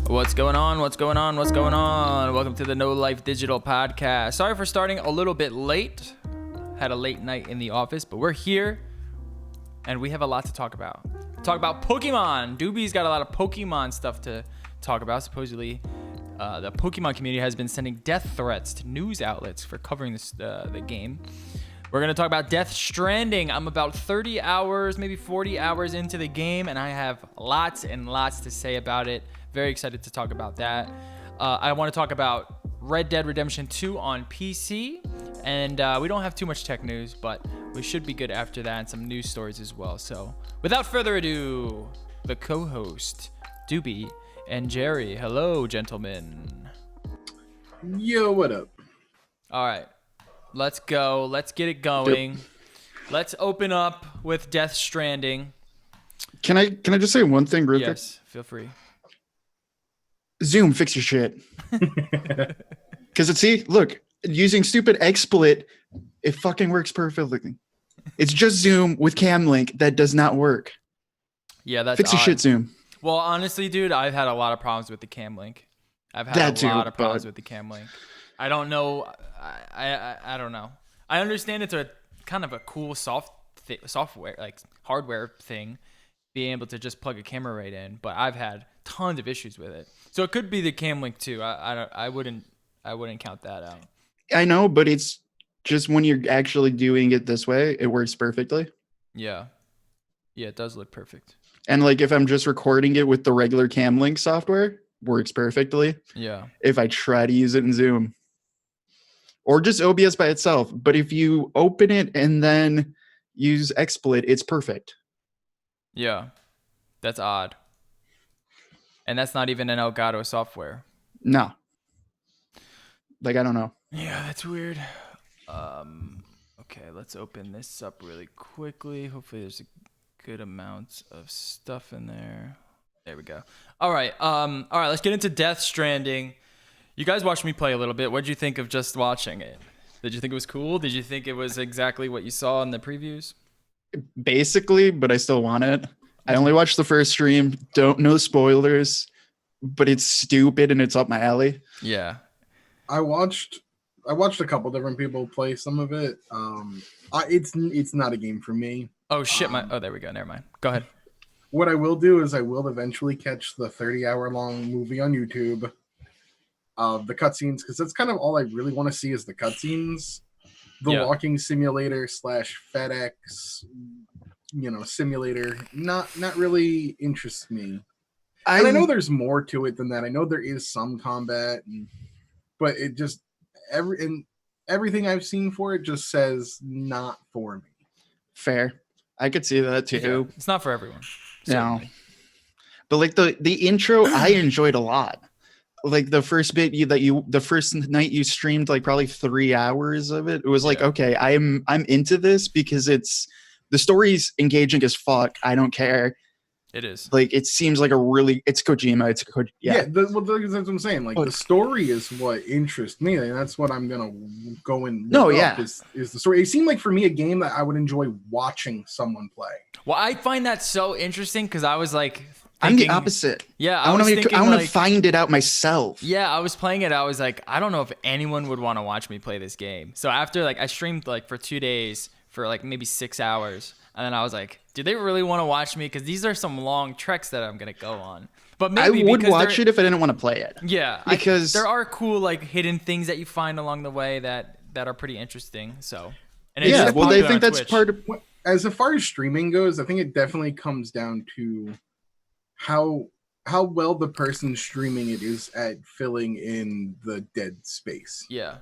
What's going on? What's going on? What's going on? Welcome to the No Life Digital Podcast. Sorry for starting a little bit late. Had a late night in the office, but we're here and we have a lot to talk about. Talk about Pokemon. Doobie's got a lot of Pokemon stuff to talk about. Supposedly, the Pokemon community has been sending death threats to news outlets for covering this, the game. We're going to talk about Death Stranding. I'm about 30 hours, maybe 40 hours into the game, and I have lots and lots to say about it. Very excited to talk about that. I want to talk about Red Dead Redemption 2 on PC, and we don't have too much tech news, but we should be good after that, and some news stories as well. So without further ado, the co-host, Doobie and Jerry. Hello, gentlemen. Yo, what up? All right. Let's go. Let's get it going. Yep. Let's open up with Death Stranding. Can I just say one thing real quick? Yes, feel free. Zoom, fix your shit. Because look, using stupid XSplit, it fucking works perfectly. It's just Zoom with Cam Link that does not work. Yeah, that's fix your shit, Zoom. Well, honestly, dude, I've had a lot of problems with the Cam Link. I've had a lot of problems with the Cam Link. I don't know. I don't know. I understand it's a kind of a cool software, like hardware thing, being able to just plug a camera right in. But I've had tons of issues with it. So it could be the Cam Link too. I wouldn't count that out. I know, but it's just when you're actually doing it this way, it works perfectly. Yeah, it does look perfect. And like if I'm just recording it with the regular Cam Link software, works perfectly. Yeah. If I try to use it in Zoom. Or just OBS by itself. But if you open it and then use XSplit, it's perfect. Yeah. That's odd. And that's not even an Elgato software. No. Like, I don't know. Yeah, that's weird. Okay, let's open this up really quickly. Hopefully there's a good amount of stuff in there. There we go. All right, let's get into Death Stranding. You guys watched me play a little bit. What did you think of just watching it? Did you think it was cool? Did you think it was exactly what you saw in the previews? Basically, but I still want it. I only watched the first stream. Don't know spoilers, but it's stupid and it's up my alley. Yeah. I watched a couple different people play some of it. It's not a game for me. Oh shit! There we go. Never mind. Go ahead. What I will do is I will eventually catch the 30-hour long movie on YouTube of the cutscenes, because that's kind of all I really want to see is the cutscenes. The walking simulator / FedEx, simulator, not really interests me. And I know there's more to it than that. I know there is some combat, but it just everything I've seen for it just says not for me. Fair, I could see that too. Yeah, it's not for everyone. No, but like the intro, I enjoyed a lot. Like the first bit the first night you streamed like probably 3 hours of it. It was like, okay, I'm into this because the story's engaging as fuck. I don't care. It is. Like it seems like it's Kojima. It's that's what I'm saying. Like the story is what interests me, and that's what I'm gonna go and look up is the story. It seemed like for me a game that I would enjoy watching someone play. Well, I find that so interesting because I was like, I'm the opposite. Yeah, I want to find it out myself. Yeah, I was playing it. I was like, I don't know if anyone would want to watch me play this game. So after I streamed for 2 days for maybe 6 hours, and then I was like, do they really want to watch me? Because these are some long treks that I'm gonna go on. But maybe I would watch it if I didn't want to play it. Yeah, because there are cool hidden things that you find along the way that are pretty interesting. So they think that's part of. As far as streaming goes, I think it definitely comes down to how well the person streaming it is at filling in the dead space. Yeah.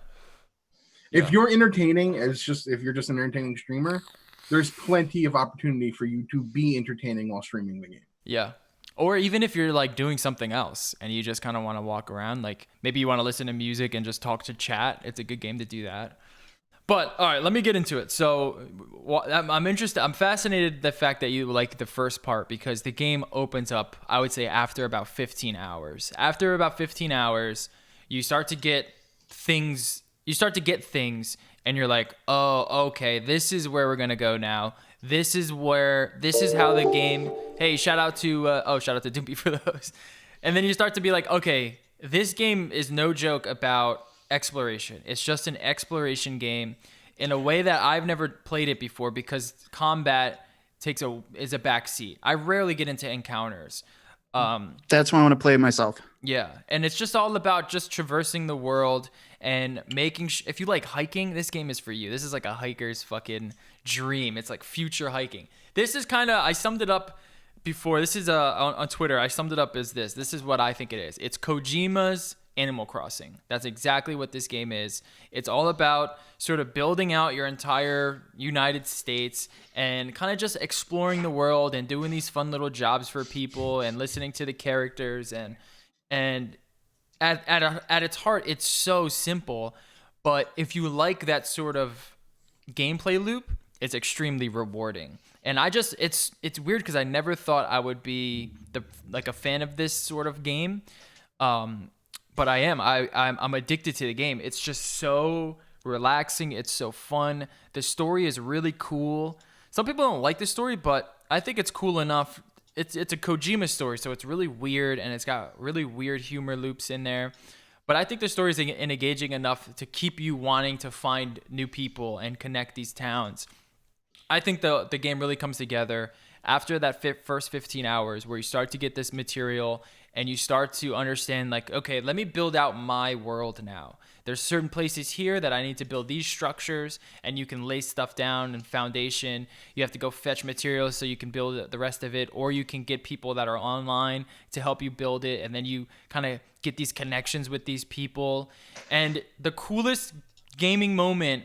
If you're entertaining if you're just an entertaining streamer, there's plenty of opportunity for you to be entertaining while streaming the game. Yeah. Or even if you're doing something else and you just kind of want to walk around, maybe you want to listen to music and just talk to chat. It's a good game to do that. But all right, let me get into it. So I'm interested. I'm fascinated the fact that you like the first part because the game opens up, I would say, after about 15 hours. After about 15 hours, you start to get things, and you're like, oh, okay, this is where we're going to go now. this is how the game. Hey, shout out to Doopy for those. And then you start to be like, okay, this game is no joke about exploration. It's just an exploration game in a way that I've never played it before because combat is a backseat. I rarely get into encounters. That's why I want to play it myself. Yeah, and it's just all about just traversing the world and making if you like hiking, this game is for you. This is like a hiker's fucking dream. It's like future hiking. This is kind of, I summed it up before. This is on Twitter. I summed it up as this. This is what I think it is. It's Kojima's Animal Crossing. That's exactly what this game is. It's all about sort of building out your entire United States and kind of just exploring the world and doing these fun little jobs for people and listening to the characters and at its heart, it's so simple. But if you like that sort of gameplay loop, it's extremely rewarding. And it's weird because I never thought I would be a fan of this sort of game. But I am. I'm addicted to the game. It's just so relaxing. It's so fun. The story is really cool. Some people don't like the story, but I think it's cool enough. It's a Kojima story, so it's really weird, and it's got really weird humor loops in there. But I think the story is engaging enough to keep you wanting to find new people and connect these towns. I think the game really comes together after that first 15 hours where you start to get this material and you start to understand, like, okay, let me build out my world now. There's certain places here that I need to build these structures, and you can lay stuff down and foundation. You have to go fetch materials so you can build the rest of it, or you can get people that are online to help you build it, and then you kind of get these connections with these people. And the coolest gaming moment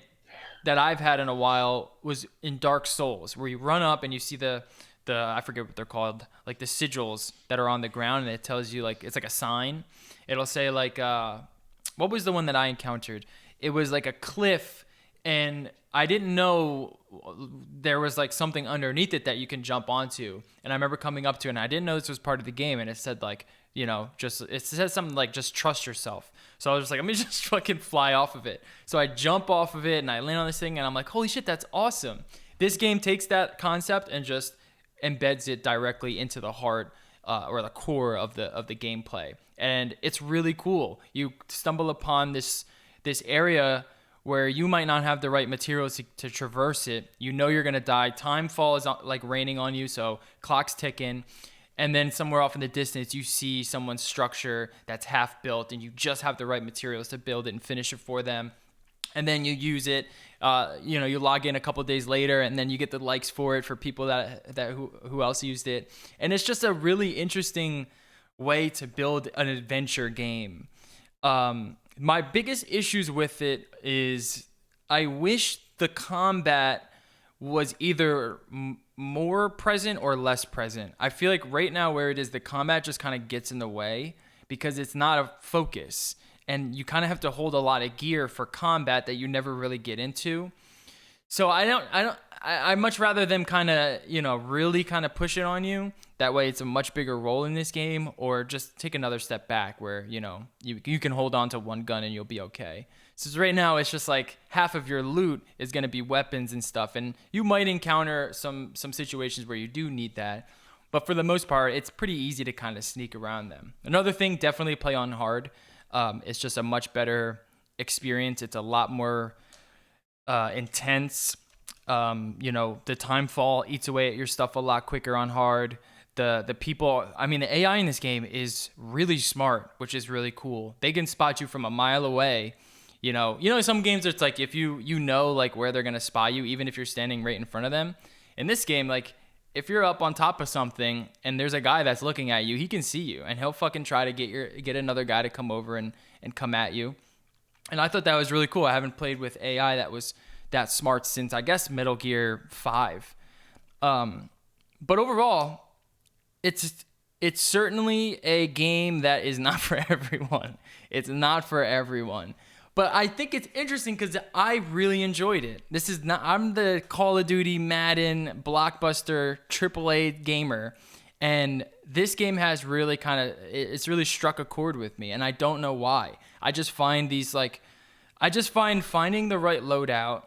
that I've had in a while was in Dark Souls, where you run up and you see the I forget what they're called, like the sigils that are on the ground, and it tells you, like, it's like a sign. It'll say like what was the one that I encountered? It was like a cliff, and I didn't know there was like something underneath it that you can jump onto. And I remember coming up to it, and I didn't know this was part of the game, and it said, like, you know, it said something like, just trust yourself. So I was just like, let me just fucking fly off of it. So I jump off of it and I land on this thing, and I'm like, holy shit, that's awesome. This game takes that concept and just embeds it directly into the heart or the core of the gameplay, and it's really cool. You stumble upon this area where you might not have the right materials to traverse it. You know you're gonna die. Timefall is like raining on you, so clock's ticking. And then somewhere off in the distance, you see someone's structure that's half built, and you just have the right materials to build it and finish it for them. And then you use it, you log in a couple of days later, and then you get the likes for it for people who else used it. And it's just a really interesting way to build an adventure game. My biggest issues with it is I wish the combat was either more present or less present. I feel like right now where it is, the combat just kind of gets in the way because it's not a focus. And you kind of have to hold a lot of gear for combat that you never really get into. So I much rather them kind of, really kind of push it on you. That way it's a much bigger role in this game, or just take another step back where, you can hold on to one gun and you'll be okay. So right now it's just like half of your loot is going to be weapons and stuff. And you might encounter some situations where you do need that. But for the most part, it's pretty easy to kind of sneak around them. Another thing, definitely play on hard. It's just a much better experience. It's a lot more intense. The time fall eats away at your stuff a lot quicker on hard. The people, the AI in this game is really smart, which is really cool. They can spot you from a mile away. Some games it's like if like where they're gonna spot you, even if you're standing right in front of them. In this game, like, if you're up on top of something and there's a guy that's looking at you, he can see you, and he'll fucking try to get another guy to come over and come at you. And I thought that was really cool. I haven't played with AI that was that smart since, I guess, Metal Gear 5. But overall, it's certainly a game that is not for everyone. It's not for everyone. But I think it's interesting because I really enjoyed it. I'm the Call of Duty, Madden, Blockbuster, AAA gamer. And this game has really it's really struck a chord with me. And I don't know why. I just find finding the right loadout,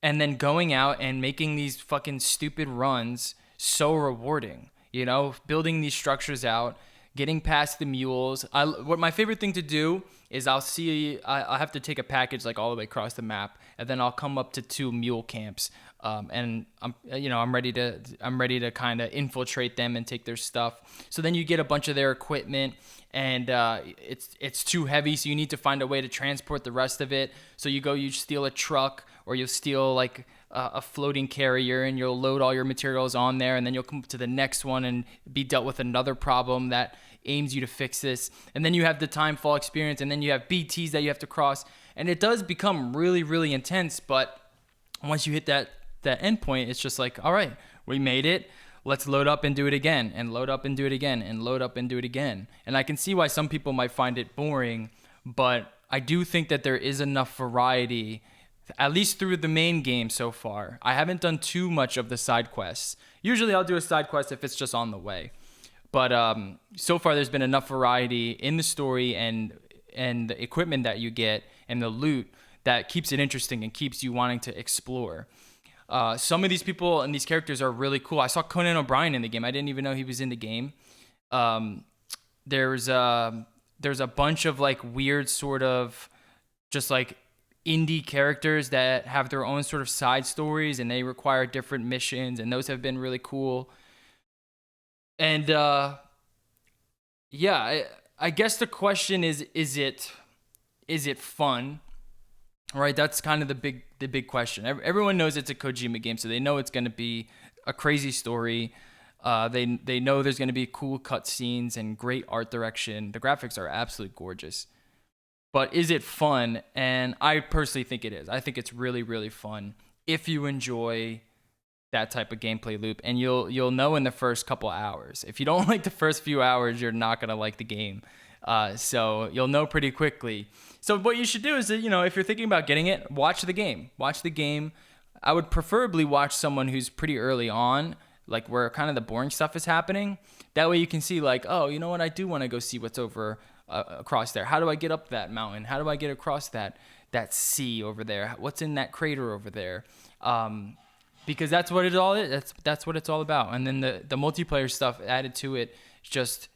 and then going out and making these fucking stupid runs so rewarding. You know, building these structures out, getting past the mules. What my favorite thing to do is I'll have to take a package like all the way across the map, and then I'll come up to 2 mule camps, and I'm ready to kind of infiltrate them and take their stuff. So then you get a bunch of their equipment, and it's too heavy, so you need to find a way to transport the rest of it. So you steal a truck, or you'll steal like a floating carrier, and you'll load all your materials on there, and then you'll come to the next one and be dealt with another problem that aims you to fix this. And then you have the timefall experience, and then you have BTs that you have to cross, and it does become really, really intense. But once you hit that end point, it's just like, all right, we made it. Let's load up and do it again, and load up and do it again, and load up and do it again. And I can see why some people might find it boring, but I do think that there is enough variety, at least through the main game so far. I haven't done too much of the side quests. Usually I'll do a side quest if it's just on the way. But so far there's been enough variety in the story and the equipment that you get and the loot that keeps it interesting and keeps you wanting to explore. Some of these people and these characters are really cool. I saw Conan O'Brien in the game. I didn't even know he was in the game. There's a bunch of like weird sort of just like indie characters that have their own sort of side stories, and they require different missions, and those have been really cool. And I guess the question is it fun? Right, that's kind of the big question. Everyone knows it's a Kojima game, so they know it's going to be a crazy story. They know there's going to be cool cutscenes and great art direction. The graphics are absolutely gorgeous. But is it fun? And I personally think it is. I think it's really, really fun if you enjoy that type of gameplay loop, and you'll know in the first couple hours. If you don't like the first few hours, you're not going to like the game. So you'll know pretty quickly. So what you should do is that, if you're thinking about getting it, watch the game. Watch the game. I would preferably watch someone who's pretty early on, like where kind of the boring stuff is happening. That way you can see like, oh, you know what? I do want to go see what's over across there. How do I get up that mountain? How do I get across that sea over there? What's in that crater over there? Because that's what it all is. That's what it's all about. And then the multiplayer stuff added to it just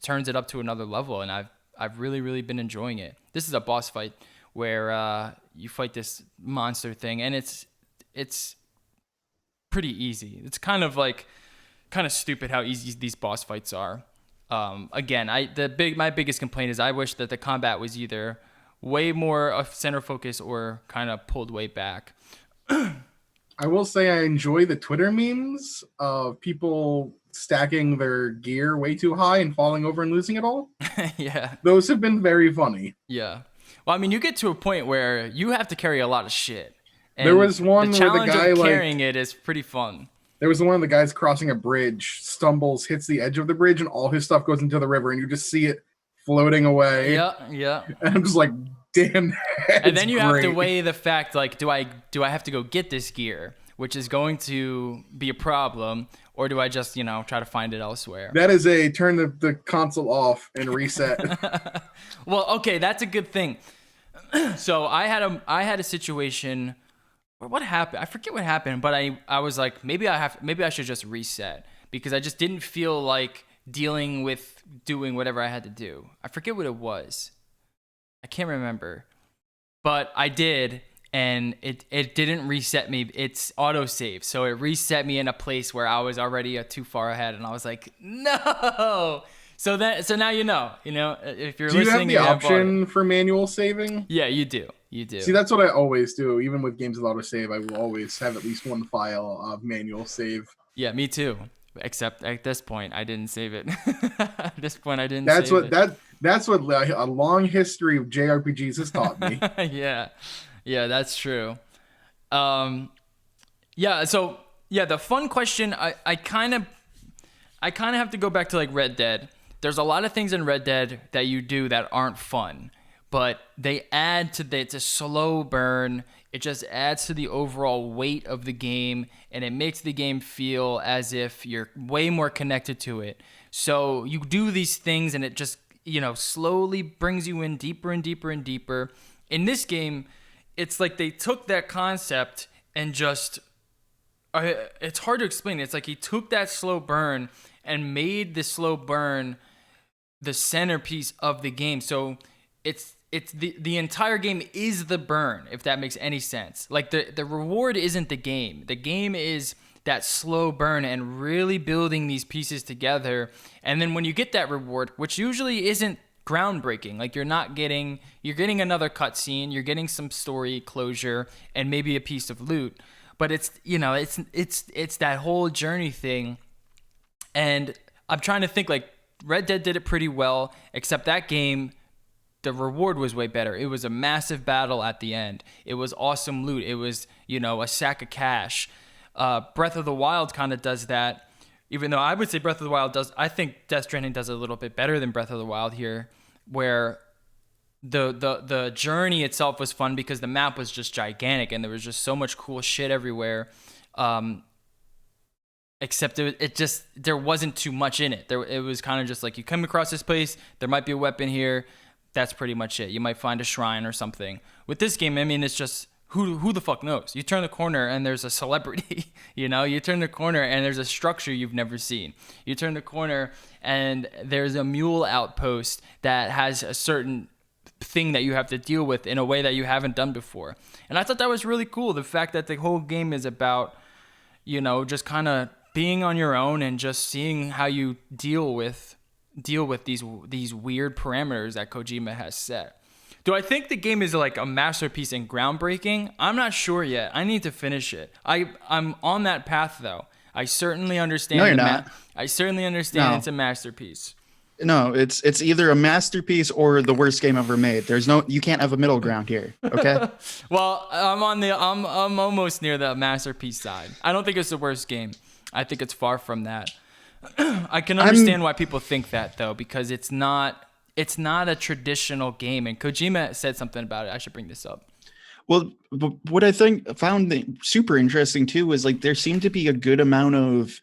turns it up to another level, and I've really, really been enjoying it. This is a boss fight where you fight this monster thing, and it's pretty easy. It's kind of stupid how easy these boss fights are. Again, my biggest complaint is I wish that the combat was either way more center focus or kind of pulled way back. I will say I enjoy the Twitter memes of people stacking their gear way too high and falling over and losing it all. Yeah. Those have been very funny. Yeah. Well, I mean, you get to a point where you have to carry a lot of shit. And there was one the where the challenge guy of carrying it is pretty fun. There was one of the guys crossing a bridge, stumbles, hits the edge of the bridge, and all his stuff goes into the river, and you just see it floating away. Yeah. And I'm just like, damn. And then you have to weigh the fact, like, do I have to go get this gear, which is going to be a problem, or do I just, try to find it elsewhere? That is a turn the console off and reset. Well, okay, that's a good thing. So I had a situation. What happened? I forget what happened, but I was like, maybe I should just reset, because I just didn't feel like dealing with doing whatever I had to do. I forget what it was. I can't remember, but I did, and it didn't reset me. It's autosave, so it reset me in a place where I was already too far ahead, and I was like, no. So now you know. If you're listening, do you have the option for manual saving? Yeah, you do. You do. See, that's what I always do. Even with games with autosave, I will always have at least one file of manual save. Yeah, me too. Except at this point, I didn't save it. At this point, I didn't. That's what a long history of JRPGs has taught me. Yeah, that's true. Yeah. So the fun question. I kind of have to go back to like Red Dead. There's a lot of things in Red Dead that you do that aren't fun, but they add to it's a slow burn. It just adds to the overall weight of the game, and it makes the game feel as if you're way more connected to it. So you do these things, and it just, slowly brings you in deeper and deeper and deeper. In this game, it's like they took that concept and just it's hard to explain. It's like he took that slow burn and made the slow burn the centerpiece of the game. So it's the entire game is the burn, if that makes any sense. Like the reward isn't the game. The game is that slow burn and really building these pieces together. And then when you get that reward, which usually isn't groundbreaking, like you're getting another cutscene, you're getting some story closure and maybe a piece of loot. But it's it's that whole journey thing. And I'm trying to think, like, Red Dead did it pretty well, except that game, the reward was way better. It was a massive battle at the end. It was awesome loot. It was, a sack of cash. Breath of the Wild kind of does that, even though I would say Breath of the Wild I think Death Stranding does it a little bit better than Breath of the Wild here, where the journey itself was fun because the map was just gigantic and there was just so much cool shit everywhere. Except there wasn't too much in it. It was kind of just like you come across this place, there might be a weapon here. That's pretty much it. You might find a shrine or something. With this game, I mean, it's just who the fuck knows? You turn the corner and there's a celebrity, You turn the corner and there's a structure you've never seen. You turn the corner and there's a mule outpost that has a certain thing that you have to deal with in a way that you haven't done before. And I thought that was really cool. The fact that the whole game is about, just kind of being on your own and just seeing how you deal with these weird parameters that Kojima has set. Do I think the game is like a masterpiece and groundbreaking? I'm not sure yet. I need to finish it. I'm on that path though. I certainly understand. No, you're not. I certainly understand it's a masterpiece. No, it's either a masterpiece or the worst game ever made. You can't have a middle ground here. Okay. Well, I'm almost near the masterpiece side. I don't think it's the worst game. I think it's far from that. I can understand why people think that though, because it's not a traditional game, and Kojima said something about it. I should bring this up. Well, what I found super interesting too was like there seemed to be a good amount of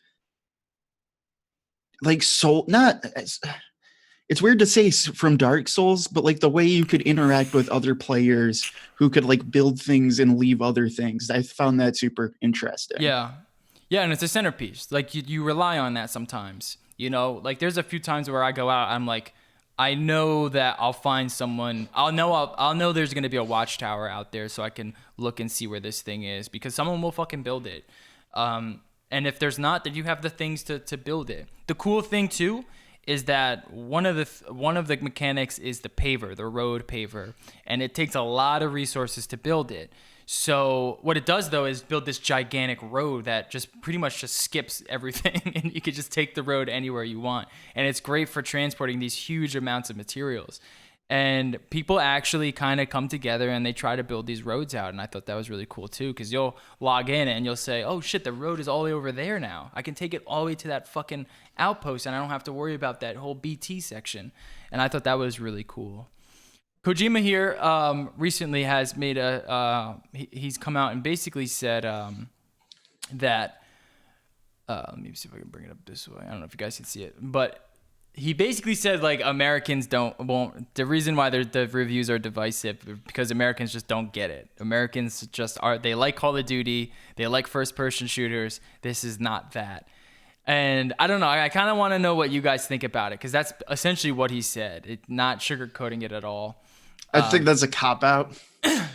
like it's weird to say from Dark Souls, but like the way you could interact with other players who could like build things and leave other things. I found that super interesting. Yeah. Yeah, and it's a centerpiece. Like you rely on that sometimes. Like there's a few times where I go out, I'm like, I know that I'll find someone. I'll know there's gonna be a watchtower out there, so I can look and see where this thing is because someone will fucking build it. And if there's not, then you have the things to build it. The cool thing too is that one of the mechanics is the paver, the road paver, and it takes a lot of resources to build it. So what it does though is build this gigantic road that just pretty much just skips everything and you could just take the road anywhere you want. And it's great for transporting these huge amounts of materials. And people actually kind of come together and they try to build these roads out. And I thought that was really cool too, because you'll log in and you'll say, oh shit, the road is all the way over there now. I can take it all the way to that fucking outpost and I don't have to worry about that whole BT section. And I thought that was really cool. Kojima here recently has made he's come out and basically said that let me see if I can bring it up this way. I don't know if you guys can see it, but he basically said like Americans won't. The reason why the reviews are divisive because Americans just don't get it. Americans just they like Call of Duty, they like first-person shooters. This is not that. And I don't know. I kind of want to know what you guys think about it because that's essentially what he said. Not sugarcoating it at all. I think that's a cop-out.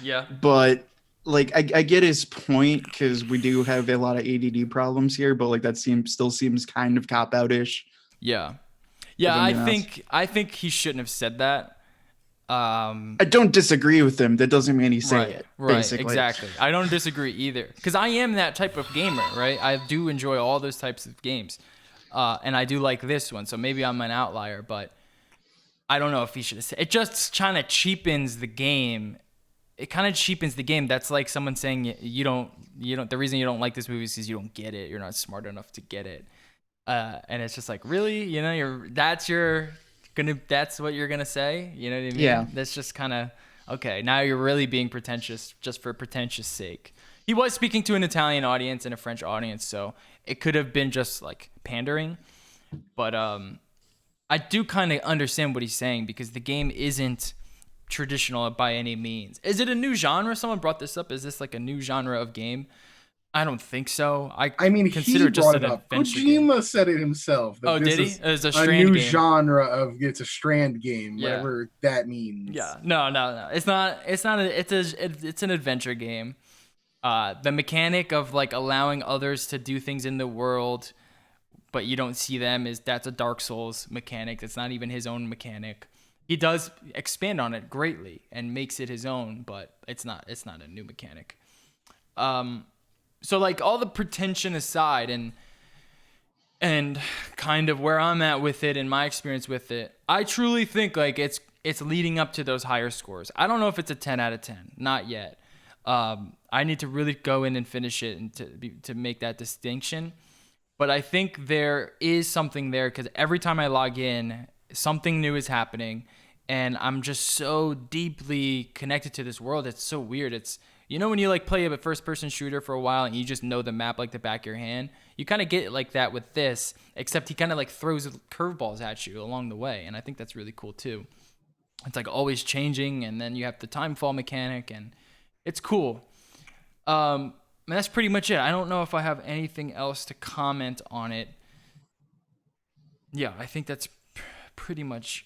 Yeah. But, like, I get his point because we do have a lot of ADD problems here, but, like, that still seems kind of cop-out-ish. Yeah. Yeah, I think he shouldn't have said that. I don't disagree with him. That doesn't mean he said it. Right, basically. Exactly. I don't disagree either. Because I am that type of gamer, right? I do enjoy all those types of games. And I do like this one, so maybe I'm an outlier, but I don't know if he should have said it. Just kind of cheapens the game. It kind of cheapens the game. That's like someone saying the reason you don't like this movie is because you don't get it. You're not smart enough to get it. And it's just like, really? That's what you're gonna say? You know what I mean? Yeah. That's just kind of okay. Now you're really being pretentious just for pretentious sake. He was speaking to an Italian audience and a French audience, so it could have been just like pandering. But I do kind of understand what he's saying because the game isn't traditional by any means. Is it a new genre? Someone brought this up. Is this like a new genre of game? I don't think so. I mean, consider he it just brought an it up. adventure game. Kojima said it himself. That Oh, this did he? is It was a a Strand new game. genre of it's a Strand game, Yeah. whatever that means. Yeah. No. It's not. It's not. It's an adventure game. The mechanic of like allowing others to do things in the world, but you don't see them, that's a Dark Souls mechanic. It's not even his own mechanic. He does expand on it greatly and makes it his own, but it's not a new mechanic. So like all the pretension aside and kind of where I'm at with it and my experience with it, I truly think like it's leading up to those higher scores. I don't know if it's a 10 out of 10, not yet. I need to really go in and finish it and to make that distinction. But I think there is something there because every time I log in, something new is happening, and I'm just so deeply connected to this world. It's so weird. It's, you know, when you like play a first-person shooter for a while and you just know the map like the back of your hand, you kind of get like that with this, except he kind of like throws curveballs at you along the way, and I think that's really cool too. It's like always changing, and then you have the time fall mechanic, and it's cool. And that's pretty much it. I don't know if I have anything else to comment on it. Yeah, I think that's pretty much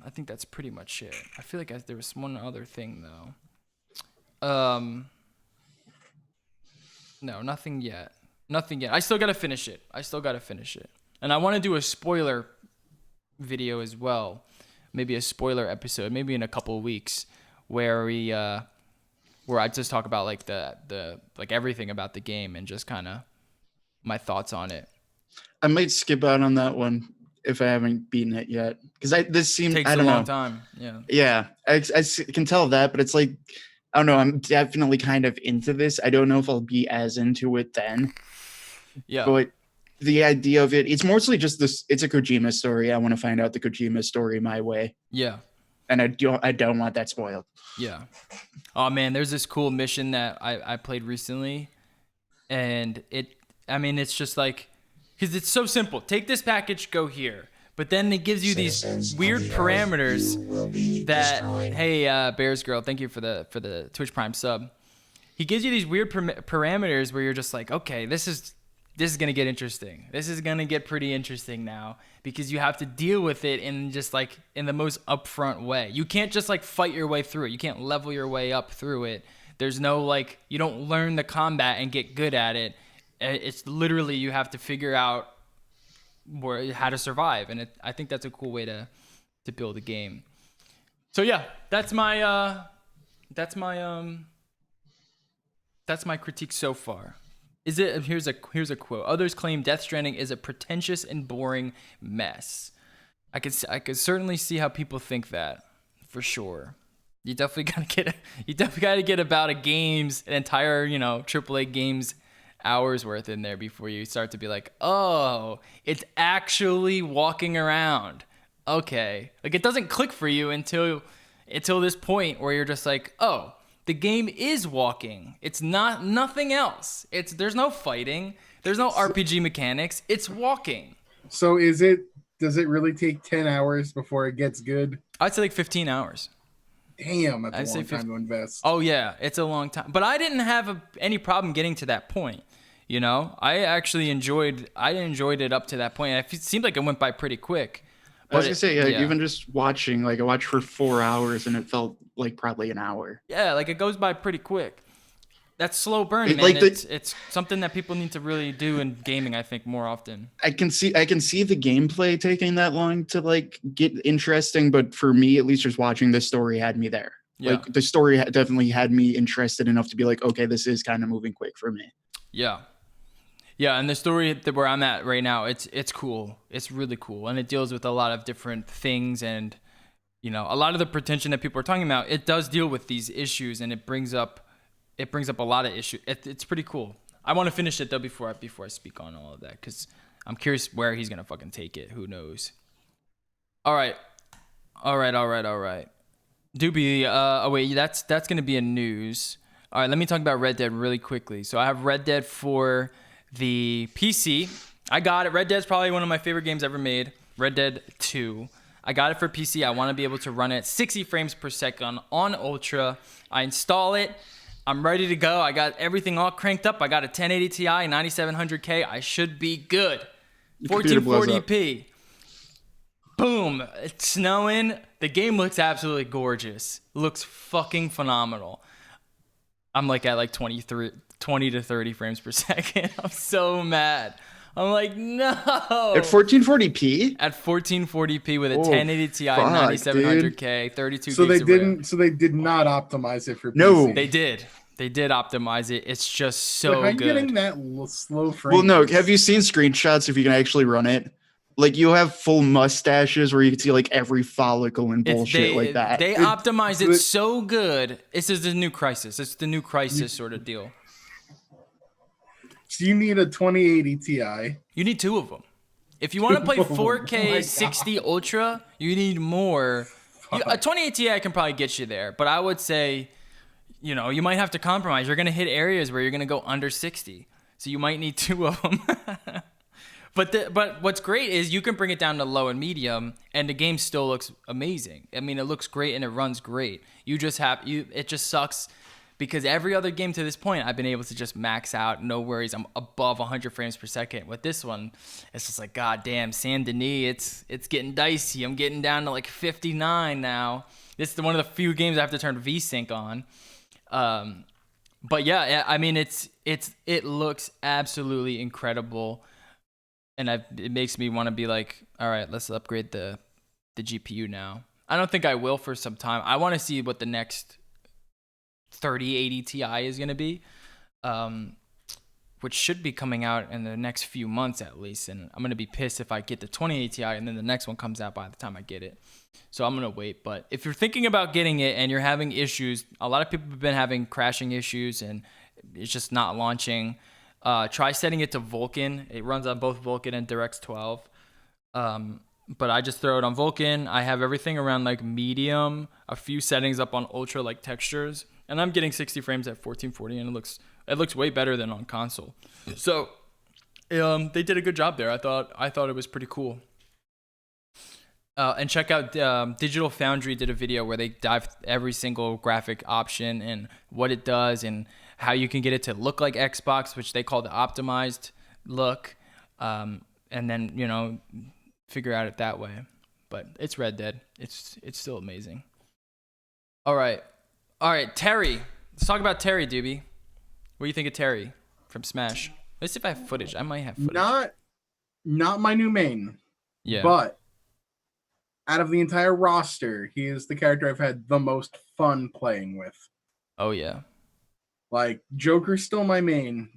it. I feel like there was one other thing though. No, nothing yet. I still gotta finish it. And I want to do a spoiler video as well. Maybe a spoiler episode, maybe in a couple of weeks, where I just talk about like the like everything about the game and just kind of my thoughts on it. I might skip out on that one if I haven't beaten it yet, because this seems Takes I don't a know. long time. Yeah, I can tell that, but it's like I don't know. I'm definitely kind of into this. I don't know if I'll be as into it then. Yeah. But the idea of it's mostly just this. It's a Kojima story. I want to find out the Kojima story my way. Yeah. And I don't want that spoiled. Yeah. Oh man, there's this cool mission that I played recently, and it's just like, because it's so simple. Take this package, go here. But then it gives you these weird parameters that, hey, Bears Girl, thank you for the Twitch Prime sub. He gives you these weird parameters where you're just like, okay, this is gonna get interesting. This is gonna get pretty interesting now, because you have to deal with it in just like in the most upfront way. You can't just like fight your way through it. You can't level your way up through it. There's no like, you don't learn the combat and get good at it. It's literally you have to figure out how to survive, and I think that's a cool way to build a game. So yeah, that's my critique so far. Here's a quote. Others claim Death Stranding is a pretentious and boring mess. I could certainly see how people think that, for sure. You definitely gotta get about an entire, AAA games hours worth in there before you start to be like, oh, it's actually walking around. Okay. Like, it doesn't click for you until this point where you're just like, oh, the game is walking. It's not nothing else. There's no fighting. There's no RPG mechanics. It's walking. So does it really take 10 hours before it gets good? I'd say like 15 hours. Damn, that's a long time to invest. Oh yeah, it's a long time. But I didn't have any problem getting to that point. I actually enjoyed it up to that point. It seemed like it went by pretty quick. I was gonna say, even just watching, like I watched for 4 hours and it felt like probably an hour. Yeah, like it goes by pretty quick. That's slow burn, man. Like it's something that people need to really do in gaming, I think, more often. I can see the gameplay taking that long to like get interesting, but for me, at least, just watching this story had me there. Yeah. Like the story definitely had me interested enough to be like, okay, this is kind of moving quick for me. Yeah. Yeah, and the story where I'm at right now, it's cool. It's really cool, and it deals with a lot of different things, and a lot of the pretension that people are talking about. It does deal with these issues, and it brings up a lot of issues. It's pretty cool. I want to finish it though before I speak on all of that, because I'm curious where he's gonna fucking take it. Who knows? All right. Doobie, wait, that's gonna be in news. All right, let me talk about Red Dead really quickly. So I have Red Dead for the PC. I got it. Red Dead's probably one of my favorite games ever made. Red Dead 2. I got it for PC. I want to be able to run it 60 frames per second on Ultra. I install it. I'm ready to go. I got everything all cranked up. I got a 1080 Ti, 9700K. I should be good. 1440p. Boom. It's snowing. The game looks absolutely gorgeous. Looks fucking phenomenal. I'm like at like 20 to 30 frames per second. I'm so mad. I'm like, no. At 1440p? At 1440p with a 1080 Ti, 9700K, 32 so gigs they of didn't. RAM. So they did not optimize it for PC. No. They did. They did optimize it. It's just so How are you good. getting that slow frame? Well, no. Have you seen screenshots if you can actually run it? Like, you have full mustaches where you can see like every follicle and bullshit like that. They optimize it so good. This is the new Crisis. It's the new Crisis sort of deal. So you need a 2080 Ti. You need two of them. If you want to play 4K 60 Ultra, you need more. A 2080 Ti can probably get you there, but I would say, you know, you might have to compromise. You're going to hit areas where you're going to go under 60. So you might need two of them. But what's great is you can bring it down to low and medium, and the game still looks amazing. I mean, it looks great and it runs great. It just sucks because every other game to this point, I've been able to just max out, no worries. I'm above 100 frames per second. With this one, it's just like, God damn, Saint Denis, it's getting dicey. I'm getting down to like 59 now. This is one of the few games I have to turn VSync on. But yeah, I mean, it looks absolutely incredible. And it makes me want to be like, all right, let's upgrade the GPU now. I don't think I will for some time. I want to see what the next 3080 Ti is going to be, which should be coming out in the next few months at least. And I'm going to be pissed if I get the 2080 Ti and then the next one comes out by the time I get it. So I'm going to wait. But if you're thinking about getting it and you're having issues, a lot of people have been having crashing issues and it's just not launching. Try setting it to Vulkan. It runs on both Vulkan and DirectX 12. But I just throw it on Vulkan. I have everything around like medium, a few settings up on ultra like textures, and I'm getting 60 frames at 1440, and it looks way better than on console. So they did a good job there. I thought it was pretty cool. And check out Digital Foundry did a video where they dive every single graphic option and what it does and how you can get it to look like Xbox, which they call the optimized look, and then, you know, figure out it that way. But it's Red Dead. It's still amazing. All right, Terry. Let's talk about Terry, Doobie. What do you think of Terry from Smash? Let's see if I have footage. I might have footage. Not my new main. Yeah. But out of the entire roster, he is the character I've had the most fun playing with. Oh yeah. Like, Joker's still my main.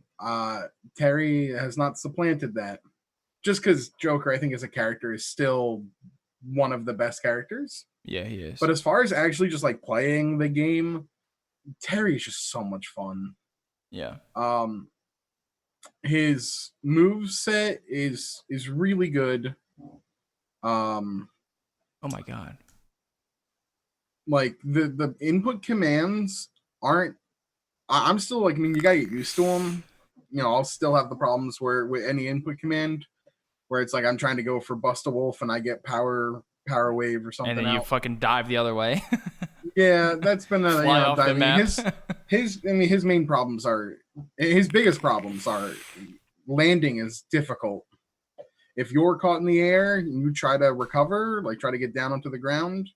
Terry has not supplanted that. Just because Joker, I think, as a character, is still one of the best characters. Yeah, he is. But as far as actually just, like, playing the game, Terry's just so much fun. Yeah. His moveset is really good. Oh my God. Like, the input commands aren't... I'm still like, I mean, you gotta get used to them. You know, I'll still have the problems where with any input command, where it's like I'm trying to go for Bust a Wolf and I get power wave or something. And then you fucking dive the other way. Yeah, that's been a Fly off the map. His main problems are his biggest problems are landing is difficult. If you're caught in the air and you try to recover, like try to get down onto the ground,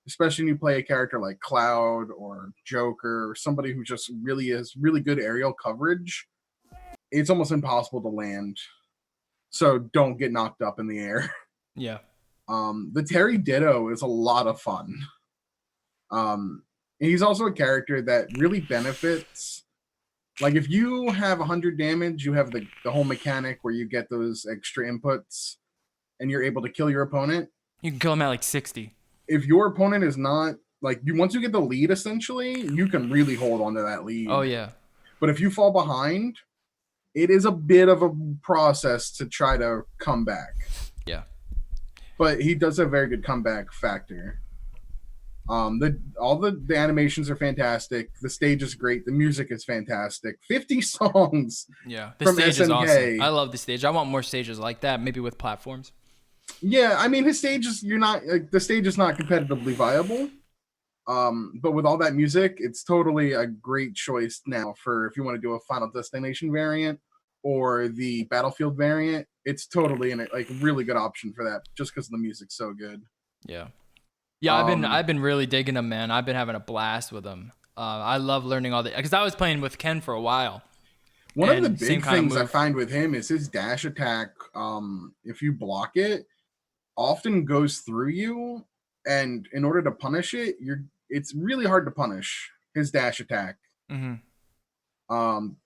especially when you play a character like Cloud or Joker or somebody who just really is really good aerial coverage, it's almost impossible to land. So don't get knocked up in the air. Yeah. The Terry Ditto is a lot of fun. He's also a character that really benefits. Like if you have 100 damage, you have the whole mechanic where you get those extra inputs and you're able to kill your opponent. You can kill him at like 60. If your opponent is not like you, once you get the lead, essentially, you can really hold on to that lead. Oh yeah. But if you fall behind, it is a bit of a process to try to come back. Yeah. But he does have a very good comeback factor. All the animations are fantastic. The stage is great. The music is fantastic. 50 songs. Yeah. The from stage SNK. is awesome. I love the stage. I want more stages like that, maybe with platforms. Yeah, I mean his stage is the stage is not competitively viable. But with all that music, it's totally a great choice now for if you want to do a Final Destination variant or the Battlefield variant. It's totally like really good option for that, just because the music's so good. Yeah. Yeah, I've been really digging them, man. I've been having a blast with them. I love learning all the because I was playing with Ken for a while. One of the And same big kind of things I move. find with him is his dash attack. If you block it, often goes through you, and in order to punish it, it's really hard to punish his dash attack. Mm-hmm.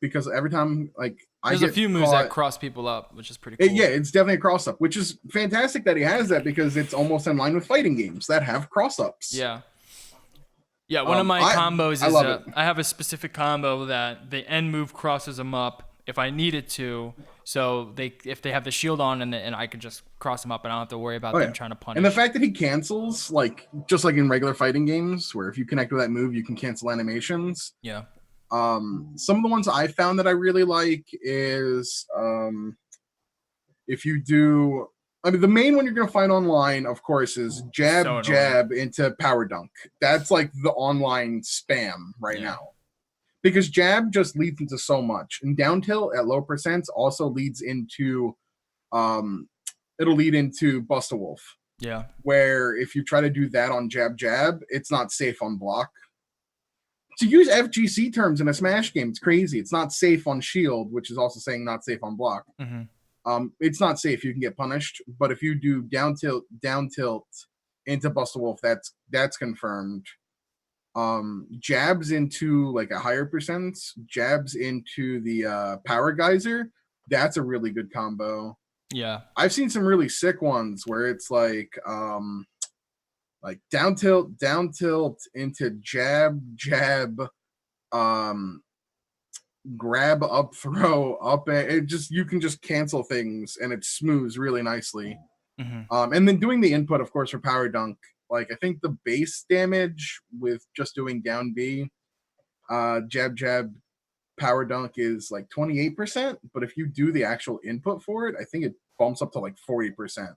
Because every time like There's I a get few moves caught, that cross people up, which is pretty cool. yeah, it's definitely a cross up, which is fantastic that he has that because it's almost in line with fighting games that have cross ups. Yeah. Yeah, one of my combos I is love it. I have a specific combo that the end move crosses them up if I needed to. So if they have the shield on and I can just cross them up and I don't have to worry about them trying to punish. And the fact that he cancels, like just like in regular fighting games, where if you connect with that move, you can cancel animations. Yeah. Some of the ones I found that I really like is if you do. I mean, the main one you're going to find online, of course, is jab into power dunk. That's like the online spam right now. Because jab just leads into so much. And down tilt at low percents also leads into, it'll lead into Bust a Wolf. Yeah. Where if you try to do that on jab, it's not safe on block. To use FGC terms in a Smash game, it's crazy. It's not safe on shield, which is also saying not safe on block. Mm-hmm. It's not safe. You can get punished. But if you do down tilt into Bust a Wolf, that's confirmed. Jabs into like a higher percent, jabs into the power geyser. That's a really good combo. Yeah. I've seen some really sick ones where it's like down tilt into jab, grab, up throw, up, it just you can just cancel things and it smooths really nicely. Mm-hmm. And then doing the input, of course, for power dunk, like I think the base damage with just doing down B, jab, power dunk is like 28%, but if you do the actual input for it, I think it bumps up to like 40%.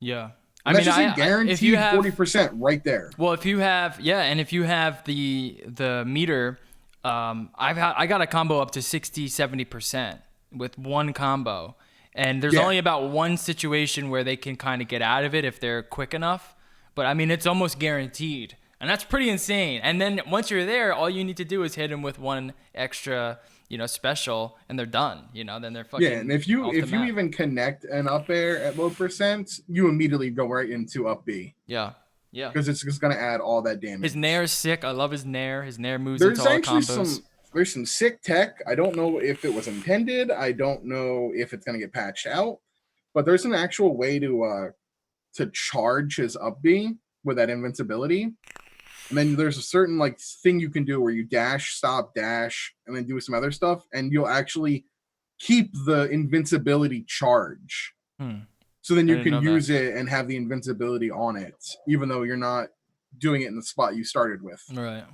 Yeah. And that's just a guaranteed 40% right there. Well, if you have and if you have the meter, I got a combo up to 60-70% with one combo. And there's only about one situation where they can kind of get out of it if they're quick enough. But I mean, it's almost guaranteed. And that's pretty insane. And then once you're there, all you need to do is hit them with one extra, special, and they're done. Then they're fucking. Yeah, and if you even connect an up air at low percent, you immediately go right into up B. Yeah. Yeah. Because it's just gonna add all that damage. His nair is sick. I love his nair. His nair moves into all combos. There's some sick tech. I don't know if it was intended. I don't know if it's gonna get patched out. But there's an actual way to charge his up B with that invincibility. And then there's a certain like thing you can do where you dash, stop, dash, and then do some other stuff, and you'll actually keep the invincibility charge. So then you can use it and have the invincibility on it, even though you're not doing it in the spot you started with. Right.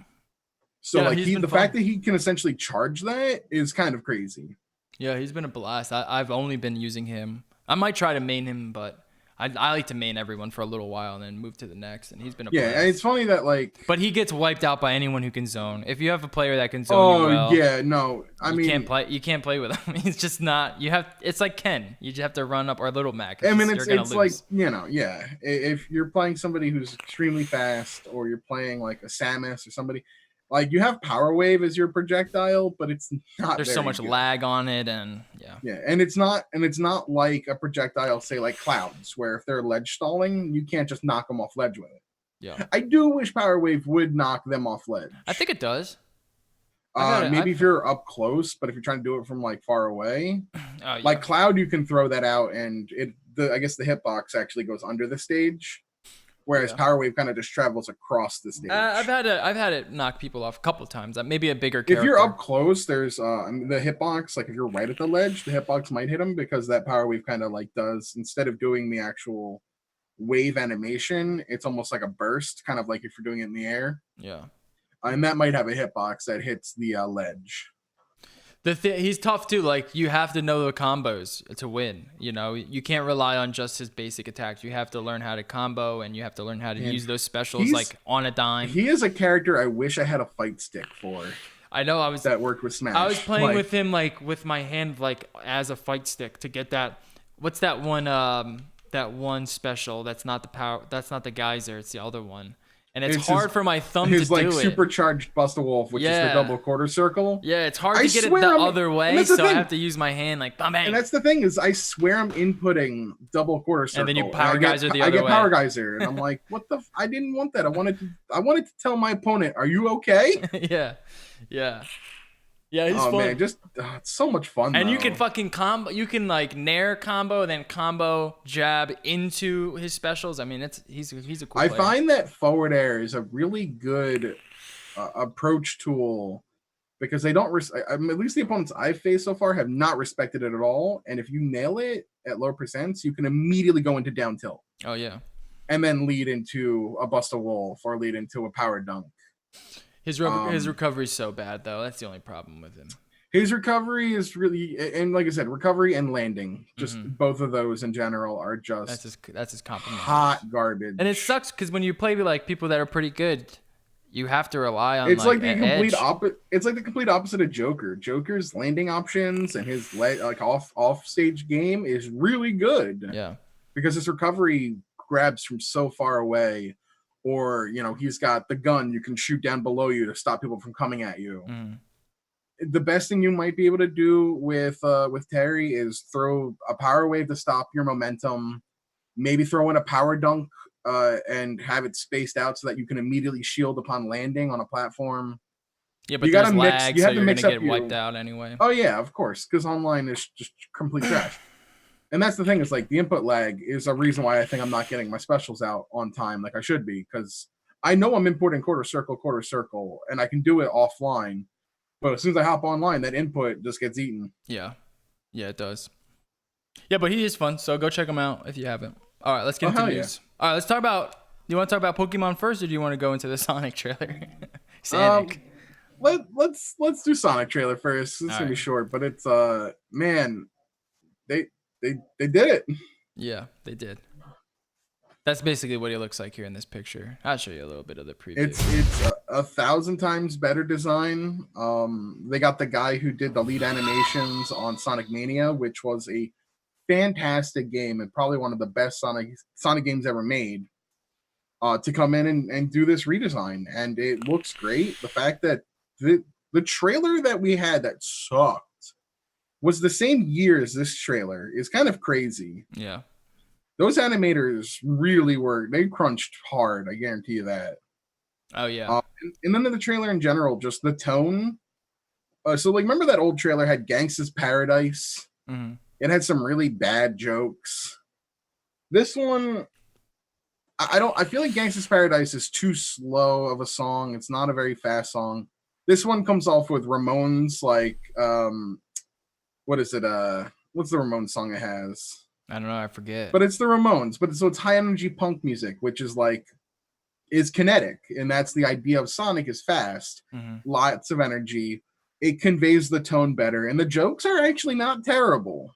So the fact that he can essentially charge that is kind of crazy. Yeah, he's been a blast. I've only been using him. I might try to main him, but I like to main everyone for a little while and then move to the next. And he's been a blast. Yeah, and it's funny that but he gets wiped out by anyone who can zone. If you have a player that can zone, you can't play with him. He's just not. It's like Ken. You just have to run up or Little Mac. I mean, it's like if you're playing somebody who's extremely fast, or you're playing like a Samus or somebody. Like you have Power Wave as your projectile, but it's not. There's so much lag on it, and and it's not like a projectile, say like Clouds, where if they're ledge stalling, you can't just knock them off ledge with it. Yeah, I do wish Power Wave would knock them off ledge. I think it does. If you're up close, but if you're trying to do it from like far away, like Cloud, you can throw that out, and I guess the hitbox actually goes under the stage. Whereas Power Wave kind of just travels across the stage. I've had it knock people off a couple of times. Maybe a bigger character. If you're up close, there's the hitbox. Like if you're right at the ledge, the hitbox might hit him because that Power Wave kind of like does, instead of doing the actual wave animation, it's almost like a burst, kind of like if you're doing it in the air. Yeah. And that might have a hitbox that hits the ledge. He's tough too. Like you have to know the combos to win. You know, you can't rely on just his basic attacks. You have to learn how to combo, and you have to learn how to use those specials like on a dime. He is a character I wish I had a fight stick for. I know. That worked with Smash. I was playing with him like with my hand like as a fight stick to get that. What's that one? That one special. That's not the power. That's not the geyser. It's the other one. And it's hard for my thumb to do it. His like supercharged Bust-A-Wolf, which is the double quarter circle. Yeah, it's hard to get it the other way, so I have to use my hand like bam, bang. And that's the thing is, I swear I'm inputting double quarter circle. And then you power geyser the other way. I get power geyser, and I'm like, what the? I didn't want that. I wanted to tell my opponent, "Are you okay?" Yeah. Yeah, he's fun. Man, just it's so much fun. And you can fucking combo. You can like nair combo, then combo jab into his specials. I mean, he's a cool player. I find that forward air is a really good approach tool because they don't. At least the opponents I've faced so far have not respected it at all. And if you nail it at low percents, you can immediately go into down tilt. Oh yeah. And then lead into a Bust-A-Wolf or lead into a power dunk. His recovery is so bad though. That's the only problem with him. His recovery is really, and like I said, recovery and landing, just both of those in general are just that's his compliment. Hot garbage. And it sucks because when you play with like people that are pretty good, you have to rely on. It's like the complete opposite. It's like the complete opposite of Joker. Joker's landing options and his like off stage game is really good. Yeah, because his recovery grabs from so far away. Or, you know, he's got the gun you can shoot down below you to stop people from coming at you. The best thing you might be able to do with Terry is throw a power wave to stop your momentum, maybe throw in a power dunk and have it spaced out so that you can immediately shield upon landing on a platform. Yeah, but you gotta mix. You have to mix up. Get wiped out anyway. Oh yeah, of course, because online is just complete trash. And that's the thing is like the input lag is a reason why I think I'm not getting my specials out on time like I should be, because I know I'm importing quarter circle, and I can do it offline. But as soon as I hop online, that input just gets eaten. Yeah, it does. Yeah, but he is fun, so go check him out if you haven't. All right, let's get into news. Yeah. All right, let's talk about. Do you want to talk about Pokemon first, or do you want to go into the Sonic trailer? Sonic. Let's do Sonic trailer first. It's gonna be short, but it's man, They did it. Yeah, they did. That's basically what he looks like here in this picture. I'll show you a little bit of the preview. It's 1,000 times better design. They got the guy who did the lead animations on Sonic Mania, which was a fantastic game and probably one of the best Sonic games ever made, to come in and do this redesign. And it looks great. The fact that the trailer that we had that sucked was the same year as this trailer is kind of crazy. Yeah. Those animators really they crunched hard. I guarantee you that. Oh, yeah. And then the trailer in general, just the tone. So like, remember that old trailer had Gangsta's Paradise? Mm-hmm. It had some really bad jokes. This one, I feel like Gangsta's Paradise is too slow of a song. It's not a very fast song. This one comes off with Ramones, like, what is it? What's the Ramones song it has? I don't know. I forget. But it's the Ramones. So it's high energy punk music, which is kinetic, and that's the idea of Sonic is fast, lots of energy. It conveys the tone better, and the jokes are actually not terrible.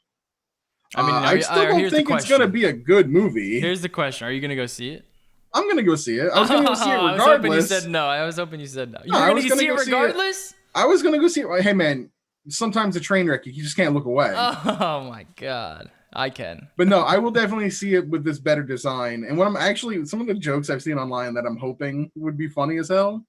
I mean, I still don't think it's gonna be a good movie. Here's the question: are you gonna go see it? I'm gonna go see it. I was gonna go see it regardless. I was hoping you said no. I was hoping you said no. You're gonna see it regardless? I was gonna go see it. Hey man. Sometimes a train wreck, you just can't look away. Oh my god, I can. But no, I will definitely see it with this better design. And what I'm actually, some of the jokes I've seen online that I'm hoping would be funny as hell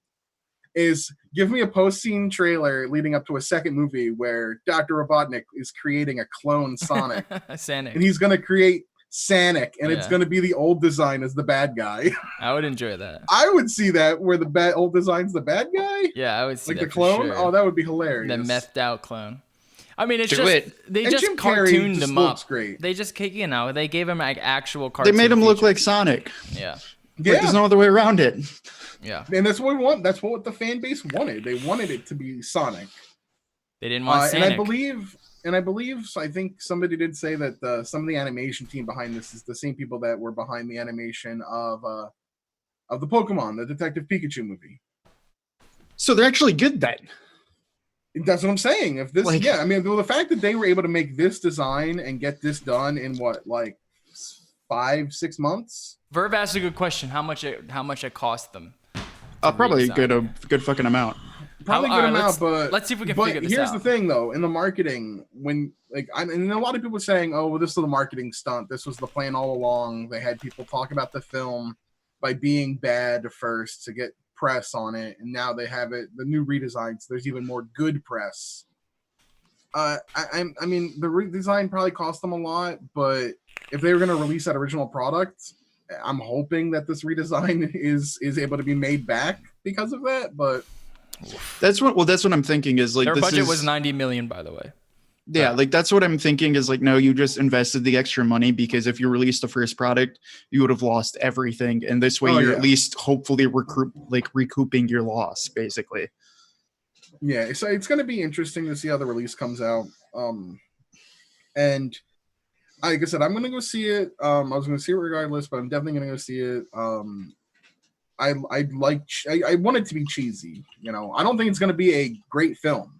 is give me a post-scene trailer leading up to a second movie where Dr. Robotnik is creating a clone Sonic. Sonic. And he's going to create Sonic, and it's going to be the old design as the bad guy. I would enjoy that. I would see that where the old design's the bad guy. Yeah, I would see like that the clone. Sure. Oh, that would be hilarious. The methed out clone. I mean, it's they and just Jim cartooned him up. Great. They just they gave him like actual cartoon. They made him look like Sonic. Yeah. Like there's no other way around it. Yeah. And that's what we want. That's what the fan base wanted. They wanted it to be Sonic. They didn't want Sonic. And I believe, I think somebody did say that some of the animation team behind this is the same people that were behind the animation of the Pokemon, the Detective Pikachu movie. So they're actually good then. That's what I'm saying. If this, Like- yeah, I mean, the fact that they were able to make this design and get this done in what, like 5-6 months? Verve asked a good question. How much it cost them? Probably a redesign. good fucking amount. Probably a All good right, amount, but let's see if we can but figure this here's out. the thing, though, in the marketing, when and a lot of people saying, "Oh, well, this was a marketing stunt. This was the plan all along." They had people talk about the film by being bad first to get press on it, and now they have it. The new redesigns, there's even more good press. I mean, the redesign probably cost them a lot, but if they were going to release that original product, I'm hoping that this redesign is able to be made back because of that. But That's what I'm thinking is like Their this budget was 90 million, by the way. Yeah, like that's what I'm thinking is like, no, you just invested the extra money because if you released the first product, you would have lost everything. And this way you're at least hopefully recouping your loss, basically. Yeah, so it's going to be interesting to see how the release comes out. And like I said, I'm going to go see it. I was going to see it regardless, but I'm definitely going to go see it. I want it to be cheesy. You know, I don't think it's going to be a great film,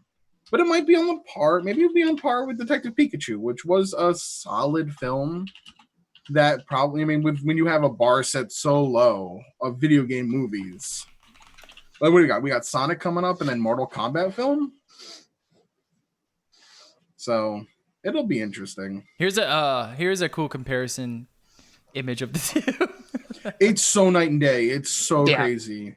but it might be on the par. Maybe it'll be on par with Detective Pikachu, which was a solid film. That probably, I mean, when you have a bar set so low of video game movies. Like, what do we got? We got Sonic coming up, and then Mortal Kombat film. So it'll be interesting. Here's a cool comparison image of the two. It's so night and day. It's so crazy.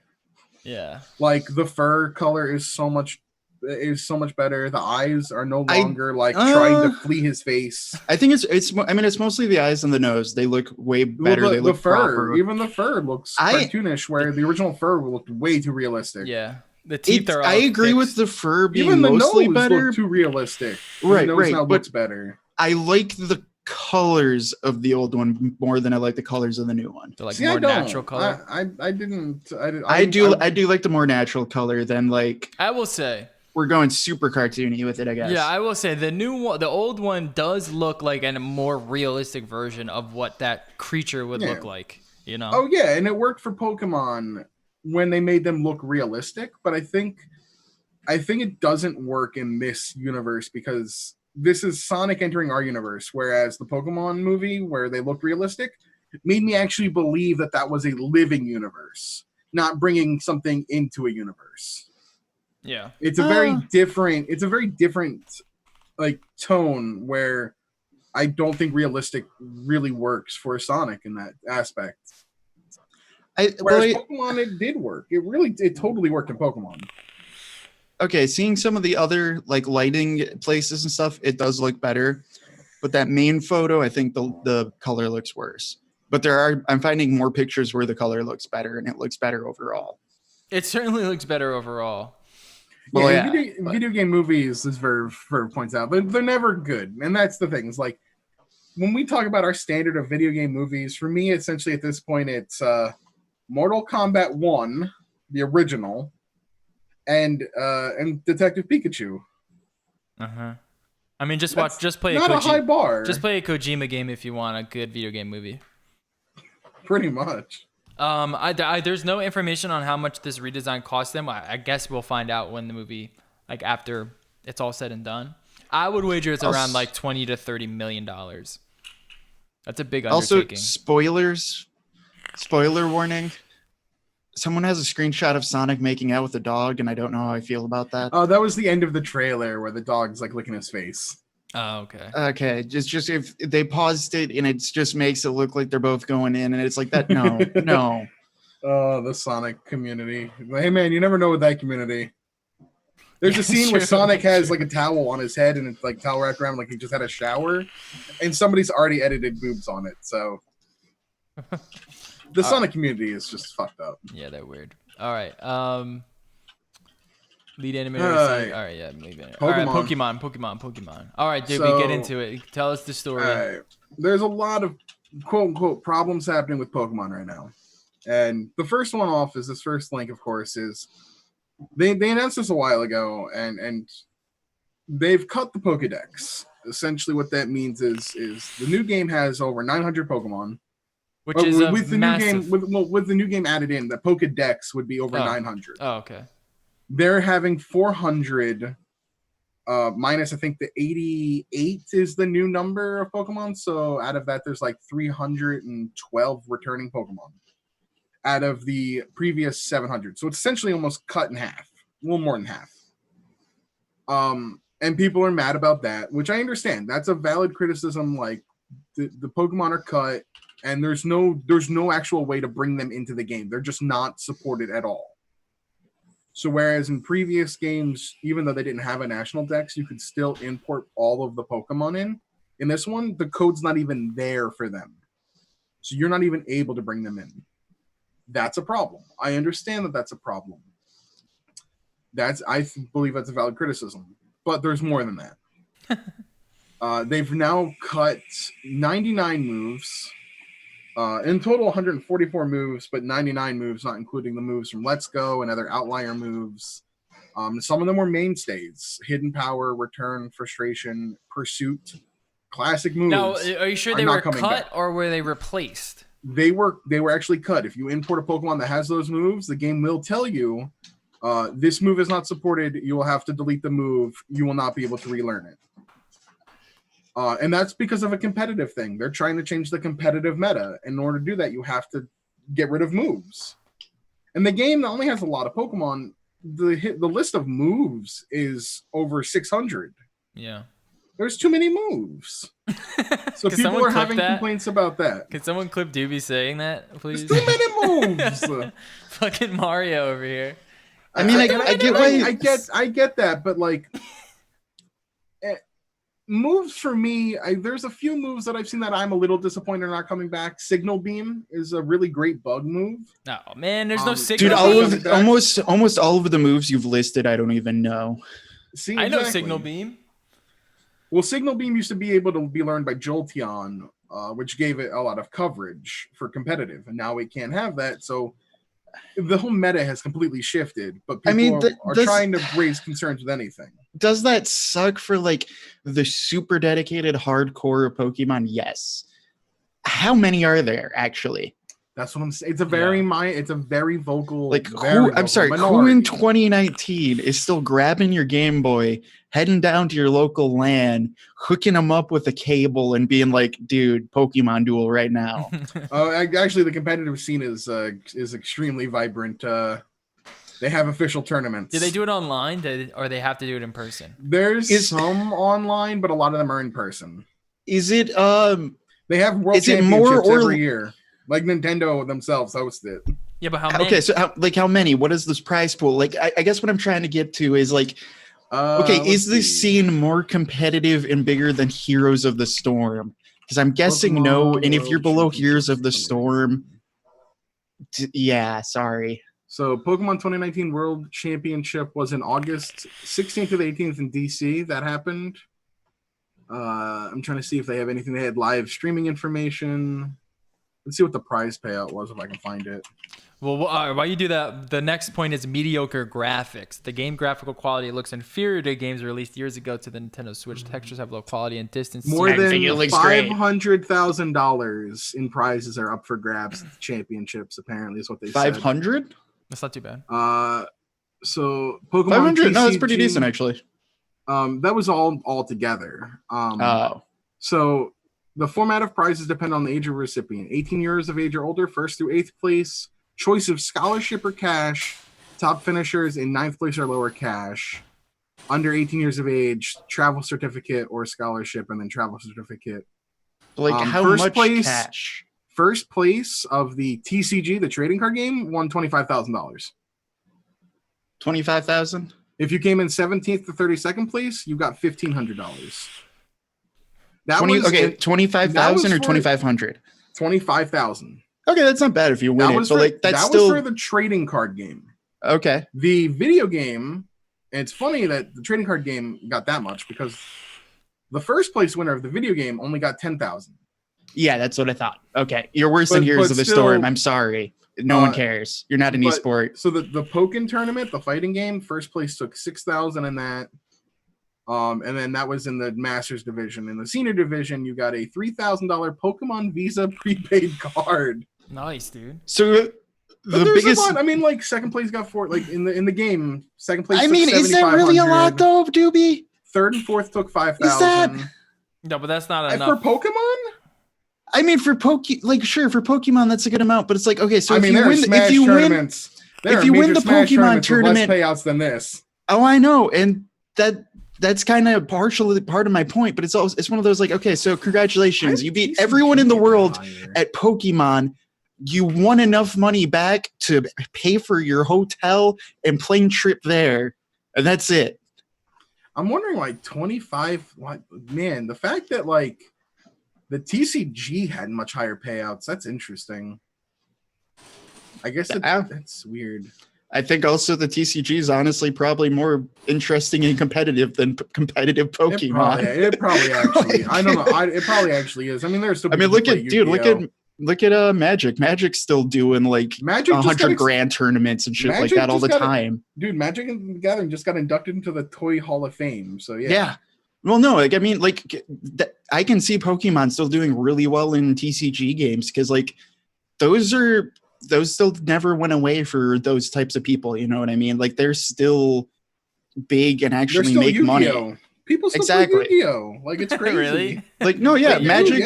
Yeah. Like the fur color is so much better. The eyes are no longer trying to flee his face. I think it's mostly the eyes and the nose. They look way better. Well, they look the fur, proper. even the fur looks cartoonish, where the original fur looked way too realistic. Yeah. The teeth are all I agree fixed. with the fur being even the mostly nose better. Looked too realistic. Right, the nose right. now But looks better. I like the colors of the old one more than I like the colors of the new one. So like more natural color. I do like the more natural color than like. I will say we're going super cartoony with it, I guess. Yeah, I will say the old one does look like a more realistic version of what that creature would look like. You know? Oh yeah, and it worked for Pokemon when they made them look realistic, but I think it doesn't work in this universe because this is Sonic entering our universe, whereas the Pokemon movie, where they looked realistic, made me actually believe that was a living universe, not bringing something into a universe. Yeah, it's a very different like tone where I don't think realistic really works for Sonic in that aspect. Whereas Pokemon, it did work. It totally worked in Pokemon. Okay, seeing some of the other like lighting places and stuff, it does look better. But that main photo, I think the color looks worse. But I'm finding more pictures where the color looks better and it looks better overall. It certainly looks better overall. Well, video game movies, as Verve points out, they're never good. And that's the thing. It's like when we talk about our standard of video game movies, for me, essentially at this point, it's Mortal Kombat 1, the original, and Detective Pikachu. I mean, just play not a high bar. Just play a Kojima game if you want a good video game movie. Pretty much. There's no information on how much this redesign cost them. I guess we'll find out when the movie, like after it's all said and done. I would wager it's around like $20 to $30 million. That's a big undertaking. Also, spoiler warning. Someone has a screenshot of Sonic making out with a dog, and I don't know how I feel about that. Oh, that was the end of the trailer where the dog's like licking his face. Oh, okay. Okay, just if they paused it and it just makes it look like they're both going in, and it's like that. No. Oh, the Sonic community. Hey, man, you never know with that community. There's a scene where Sonic has like a towel on his head, and it's like towel wrapped around like he just had a shower, and somebody's already edited boobs on it. So the Sonic community is just fucked up. Yeah, they're weird. All right. Lead animator. All right, yeah. All right, Pokemon. All right, dude, we get into it. Tell us the story. All right. There's a lot of quote unquote problems happening with Pokemon right now. And the first one off is this first link, of course, is they announced this a while ago, and they've cut the Pokedex. Essentially, what that means is the new game has over 900 Pokemon. Which is with the massive... new game with the new game added in, the Pokedex would be over 900. Oh, okay. They're having 400 minus I think the 88 is the new number of Pokemon. So out of that, there's like 312 returning Pokemon out of the previous 700. So it's essentially almost cut in half, a little more than half. And people are mad about that, which I understand. That's a valid criticism. Like the Pokemon are cut, and there's no actual way to bring them into the game. They're just not supported at all. So whereas in previous games, even though they didn't have a national dex, you could still import all of the Pokemon in. In this one, the code's not even there for them. So you're not even able to bring them in. That's a problem. I understand that that's a problem. I believe that's a valid criticism. But there's more than that. They've now cut 99 moves. In total, 144 moves, but 99 moves, not including the moves from Let's Go and other outlier moves. Some of them were mainstays: Hidden Power, Return, Frustration, Pursuit. Classic moves. Now, are you sure they were cut or were they replaced? They were actually cut. If you import a Pokemon that has those moves, the game will tell you, this move is not supported. You will have to delete the move. You will not be able to relearn it. And that's because of a competitive thing. They're trying to change the competitive meta. In order to do that, you have to get rid of moves. And the game that only has a lot of Pokemon, the list of moves is over 600. Yeah. There's too many moves. So people are having complaints about that. Can someone clip Doobie saying that, please? There's too many moves. Fucking Mario over here. I mean, I get that, but like moves for me, there's a few moves that I've seen that I'm a little disappointed are not coming back. Signal Beam is a really great bug move. Oh man, there's no Signal Beam. Dude, almost all of the moves you've listed, I don't even know. See, I know Signal Beam. Well, Signal Beam used to be able to be learned by Jolteon, which gave it a lot of coverage for competitive, and now it can't have that. So the whole meta has completely shifted, but people are trying to raise concerns with anything. Does that suck for like the super dedicated hardcore Pokemon? Yes. How many are there actually? That's what I'm saying. It's a very vocal. Like who in 2019 is still grabbing your Game Boy, heading down to your local LAN, hooking them up with a cable, and being like, "Dude, Pokemon Duel right now." Actually, the competitive scene is extremely vibrant. They have official tournaments. Do they do it online, or they have to do it in person? There's some online, but a lot of them are in person. Is it? They have world championships every year. Like Nintendo themselves host it. Yeah, but how many? Okay, so how many? What is this prize pool? Like, I guess what I'm trying to get to is like, is this scene more competitive and bigger than Heroes of the Storm? Because I'm guessing Pokemon no. And if you're below Heroes of the Storm, yeah, sorry. So Pokemon 2019 World Championship was in August 16th to the 18th in DC. That happened. I'm trying to see if they have anything. They had live streaming information. Let's see what the prize payout was if I can find it. Well, while you do that, the next point is mediocre graphics. The game graphical quality looks inferior to games released years ago to the Nintendo Switch. Textures have low quality and distance. More than $500,000 in prizes are up for grabs. Championships apparently is what they said. 500? That's not too bad. So Pokemon 500? No, that's pretty decent actually. That was all together. So the format of prizes depend on the age of recipient. 18 years of age or older, 1st through 8th place. Choice of scholarship or cash. Top finishers in 9th place or lower, cash. Under 18 years of age, travel certificate or scholarship, and then travel certificate. Like how much cash? First place of the TCG, the trading card game, won $25,000. 25,000? If you came in 17th to 32nd place, you got $1,500. 25,000 or 2,500? 25,000. Okay, that's not bad if you win it. But that was for the trading card game. Okay. The video game, and it's funny that the trading card game got that much because the first place winner of the video game only got 10,000. Yeah, that's what I thought. Okay, you're worse than Heroes of the Storm. I'm sorry. No one cares. You're not an esport. So the Pokken tournament, the fighting game, first place took 6,000 in that. And then that was in the Masters division. In the Senior division, you got a $3,000 Pokemon Visa prepaid card. Nice, dude. So the biggest. I mean, like second place got 4. Like in the game, second place. I mean, is that really a lot though, Doobie? Third and fourth took Is 5,000. No, but that's not And enough. for Pokemon? I mean, for sure, for Pokemon, that's a good amount. But it's like, okay, so I mean, there are Smash tournaments. There if are you win major the Smash Pokemon tournaments with less tournament, payouts than this. oh, I know, and that's kind of partially part of my point. But it's one of those like, okay, so congratulations, you beat everyone in the world at Pokemon. You won enough money back to pay for your hotel and plane trip there, and that's it. I'm wondering, like 25. Like, man, the fact that like the TCG had much higher payouts. That's interesting. I guess that's weird. I think also the TCG is honestly probably more interesting and competitive than competitive Pokemon. It probably actually. I don't know. It probably actually is. I mean, there's. I mean, look at Magic. Magic's still doing like 100 grand tournaments and shit like that all the time. Dude, Magic and the Gathering just got inducted into the Toy Hall of Fame. So yeah. Yeah. Well, no, like I mean, like I can see Pokemon still doing really well in TCG games because like those still never went away for those types of people. You know what I mean? Like they're still big and actually make Yu-Gi-Oh. money. People still play Yu-Gi-Oh! Like it's crazy. Really? Like no, yeah, Magic,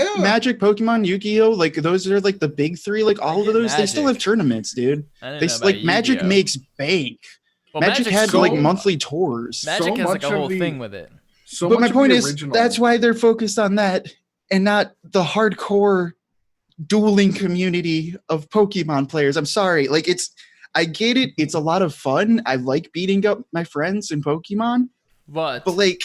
Pokemon, Yu-Gi-Oh! Like those are like the big three. Like all of those, Magic. They still have tournaments, dude. They like Magic Yu-Gi-Oh. Makes bank. Well, Magic had like monthly tours. Magic has like a whole thing with it. But my point is, that's why they're focused on that and not the hardcore dueling community of Pokemon players. I'm sorry. Like I get it. It's a lot of fun. I like beating up my friends in Pokemon. But like,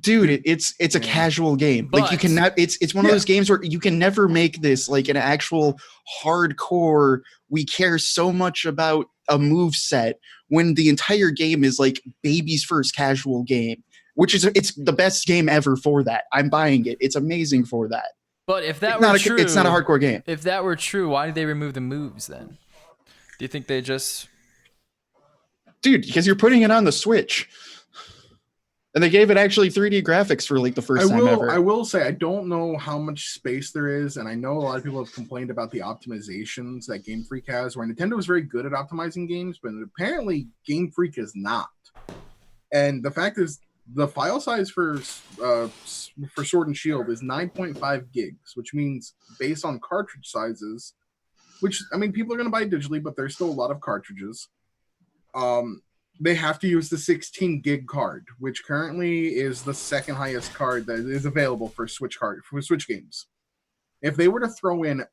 dude, it's a casual game. Like you cannot, it's one of those games where you can never make this like an actual hardcore, we care so much about a move set when the entire game is like baby's first casual game, which is, it's the best game ever for that. I'm buying it. It's amazing for that. But if that were true, it's not a hardcore game. If that were true, why did they remove the moves then? Do you think they just... Dude, because you're putting it on the Switch. And they gave it actually 3D graphics for like the first time ever. I will say, I don't know how much space there is, and I know a lot of people have complained about the optimizations that Game Freak has, where Nintendo is very good at optimizing games, but apparently Game Freak is not. And the fact is, the file size for Sword and Shield is 9.5 gigs, which means based on cartridge sizes, which, I mean, people are going to buy digitally, but there's still a lot of cartridges. They have to use the 16 gig card, which currently is the second highest card that is available for Switch games. If they were to throw in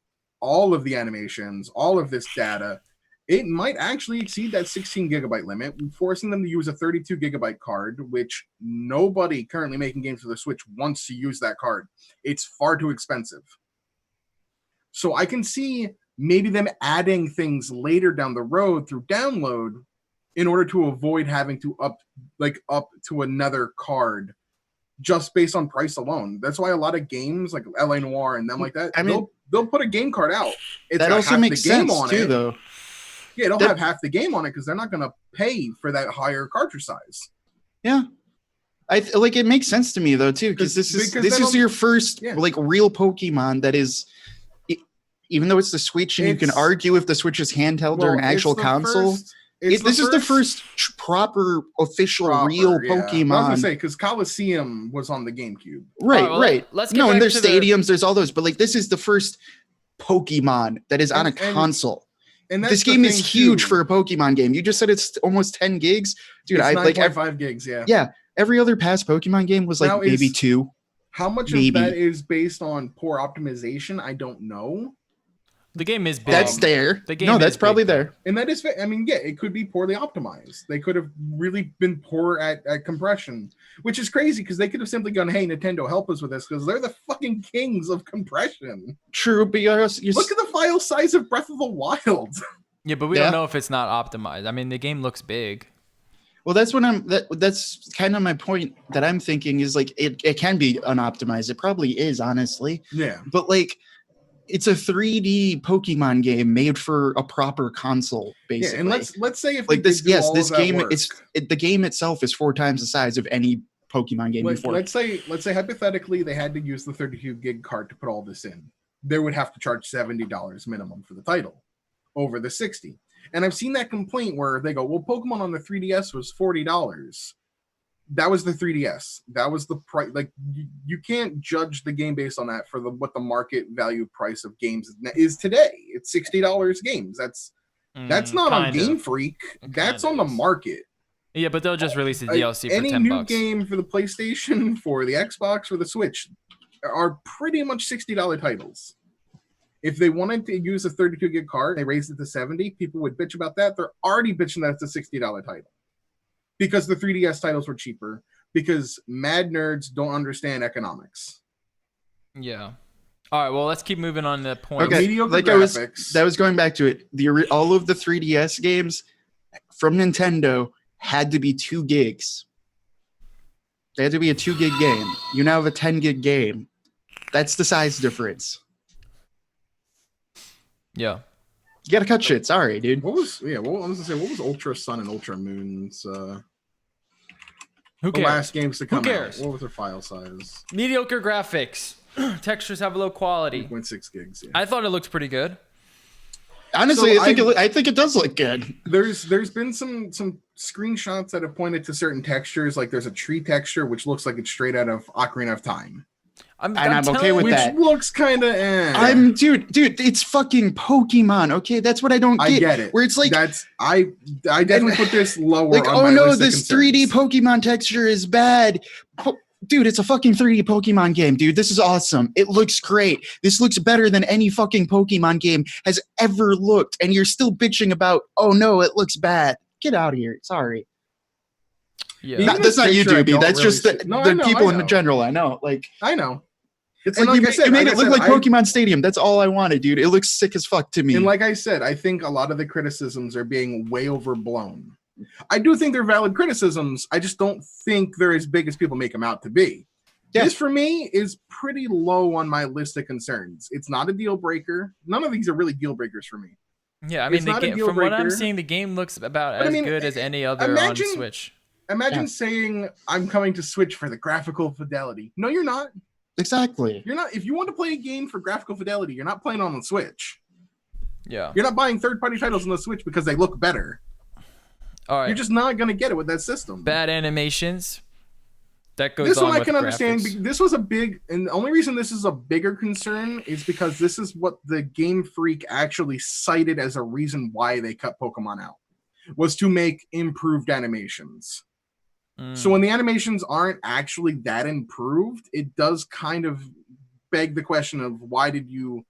all of the animations, all of this data, it might actually exceed that 16 gigabyte limit, forcing them to use a 32 gigabyte card, which nobody currently making games for the Switch wants to use that card. It's far too expensive. So I can see maybe them adding things later down the road through download in order to avoid having to up to another card just based on price alone. That's why a lot of games like LA Noire and them like that, I mean, they'll put a game card out. It's that also makes sense too, though. Yeah, it'll have half the game on it because they're not going to pay for that higher cartridge size. Yeah, like it makes sense to me though too, because this is your first like real Pokemon that is. Even though it's the Switch, and you can argue if the Switch is handheld or an actual console. This is the first proper official real Pokemon. I was gonna say because Coliseum was on the GameCube. Right. Let's get and there's stadiums, there's all those, but like this is the first Pokemon that is on a console. And this game is huge for a Pokemon game. You just said it's almost 10 gigs, dude. It's 9.5 gigs. Yeah. Every other past Pokemon game was like maybe 2. How much of that is based on poor optimization? I don't know. The game is big. That's there. That's probably there. And that is, I mean, yeah, it could be poorly optimized. They could have really been poor at compression, which is crazy because they could have simply gone, hey, Nintendo, help us with this because they're the fucking kings of compression. True, but look at the file size of Breath of the Wild. Yeah, but we don't know if it's not optimized. I mean, the game looks big. Well, that's that's kind of my point that I'm thinking is like it can be unoptimized. It probably is, honestly. Yeah. But like, it's a 3D Pokemon game made for a proper console, basically. Yeah, and let's say if like this, this game the game itself is 4 times the size of any Pokemon game before. Let's say hypothetically they had to use the 32 gig card to put all this in. They would have to charge $70 minimum for the title over the 60. And I've seen that complaint where they go, well, Pokemon on the 3DS was $40. that was the 3DS. That was the price. Like you can't judge the game based on that for what the market value price of games is today. It's $60 games. That's not on Game Freak. That's on the market. Yeah, but they'll just release the DLC for $10. Any new game for the PlayStation, for the Xbox, for the Switch are pretty much $60 titles. If they wanted to use a 32 gig card, they raised it to 70, people would bitch about that. They're already bitching that it's a $60 title. Because the 3DS titles were cheaper. Because mad nerds don't understand economics. Yeah. All right, well, let's keep moving on to the point. Okay, Mediocre I was going back to it. All of the 3DS games from Nintendo had to be 2 gigs. They had to be a 2 gig game. You now have a 10 gig game. That's the size difference. Yeah. You gotta cut shit. Sorry, dude. What was Ultra Sun and Ultra Moon's Who the cares? last games to come Who cares? out? What was their file size? Mediocre graphics. Textures have low quality. 3.6 gigs. Yeah. I thought it looked pretty good. Honestly, So I think it does look good. There's been some screenshots that have pointed to certain textures, like there's a tree texture which looks like it's straight out of Ocarina of Time. I'm okay with that. Which looks kind of dude, it's fucking Pokemon. Okay, that's what I don't get. I get it. Where it's like I definitely put this lower. Like, on oh my no, list of this 3D concerns. Pokemon texture is bad. Dude, it's a fucking 3D Pokemon game, dude. This is awesome. It looks great. This looks better than any fucking Pokemon game has ever looked. And you're still bitching about, oh no, it looks bad. Get out of here. Sorry. Yeah. That's not you, Doobie. That's just the people in general. I know. I know. It's like you made it look like Pokemon Stadium. That's all I wanted, dude. It looks sick as fuck to me. And like I said, I think a lot of the criticisms are being way overblown. I do think they're valid criticisms. I just don't think they're as big as people make them out to be. Yeah. This, for me, is pretty low on my list of concerns. It's not a deal breaker. None of these are really deal breakers for me. Yeah, I mean, from what I'm seeing, the game looks about as good as any other on Switch. Imagine saying, I'm coming to Switch for the graphical fidelity. No, you're not. Exactly. You're not. If you want to play a game for graphical fidelity, you're not playing on the Switch. Yeah. You're not buying third-party titles on the Switch because they look better. All right. You're just not going to get it with that system. Bad animations. That goes this on one I with can graphics. understand. This was a big, and the only reason this is a bigger concern is because this is what the Game Freak actually cited as a reason why they cut Pokemon out, was to make improved animations. So when the animations aren't actually that improved, it does kind of beg the question of why did you,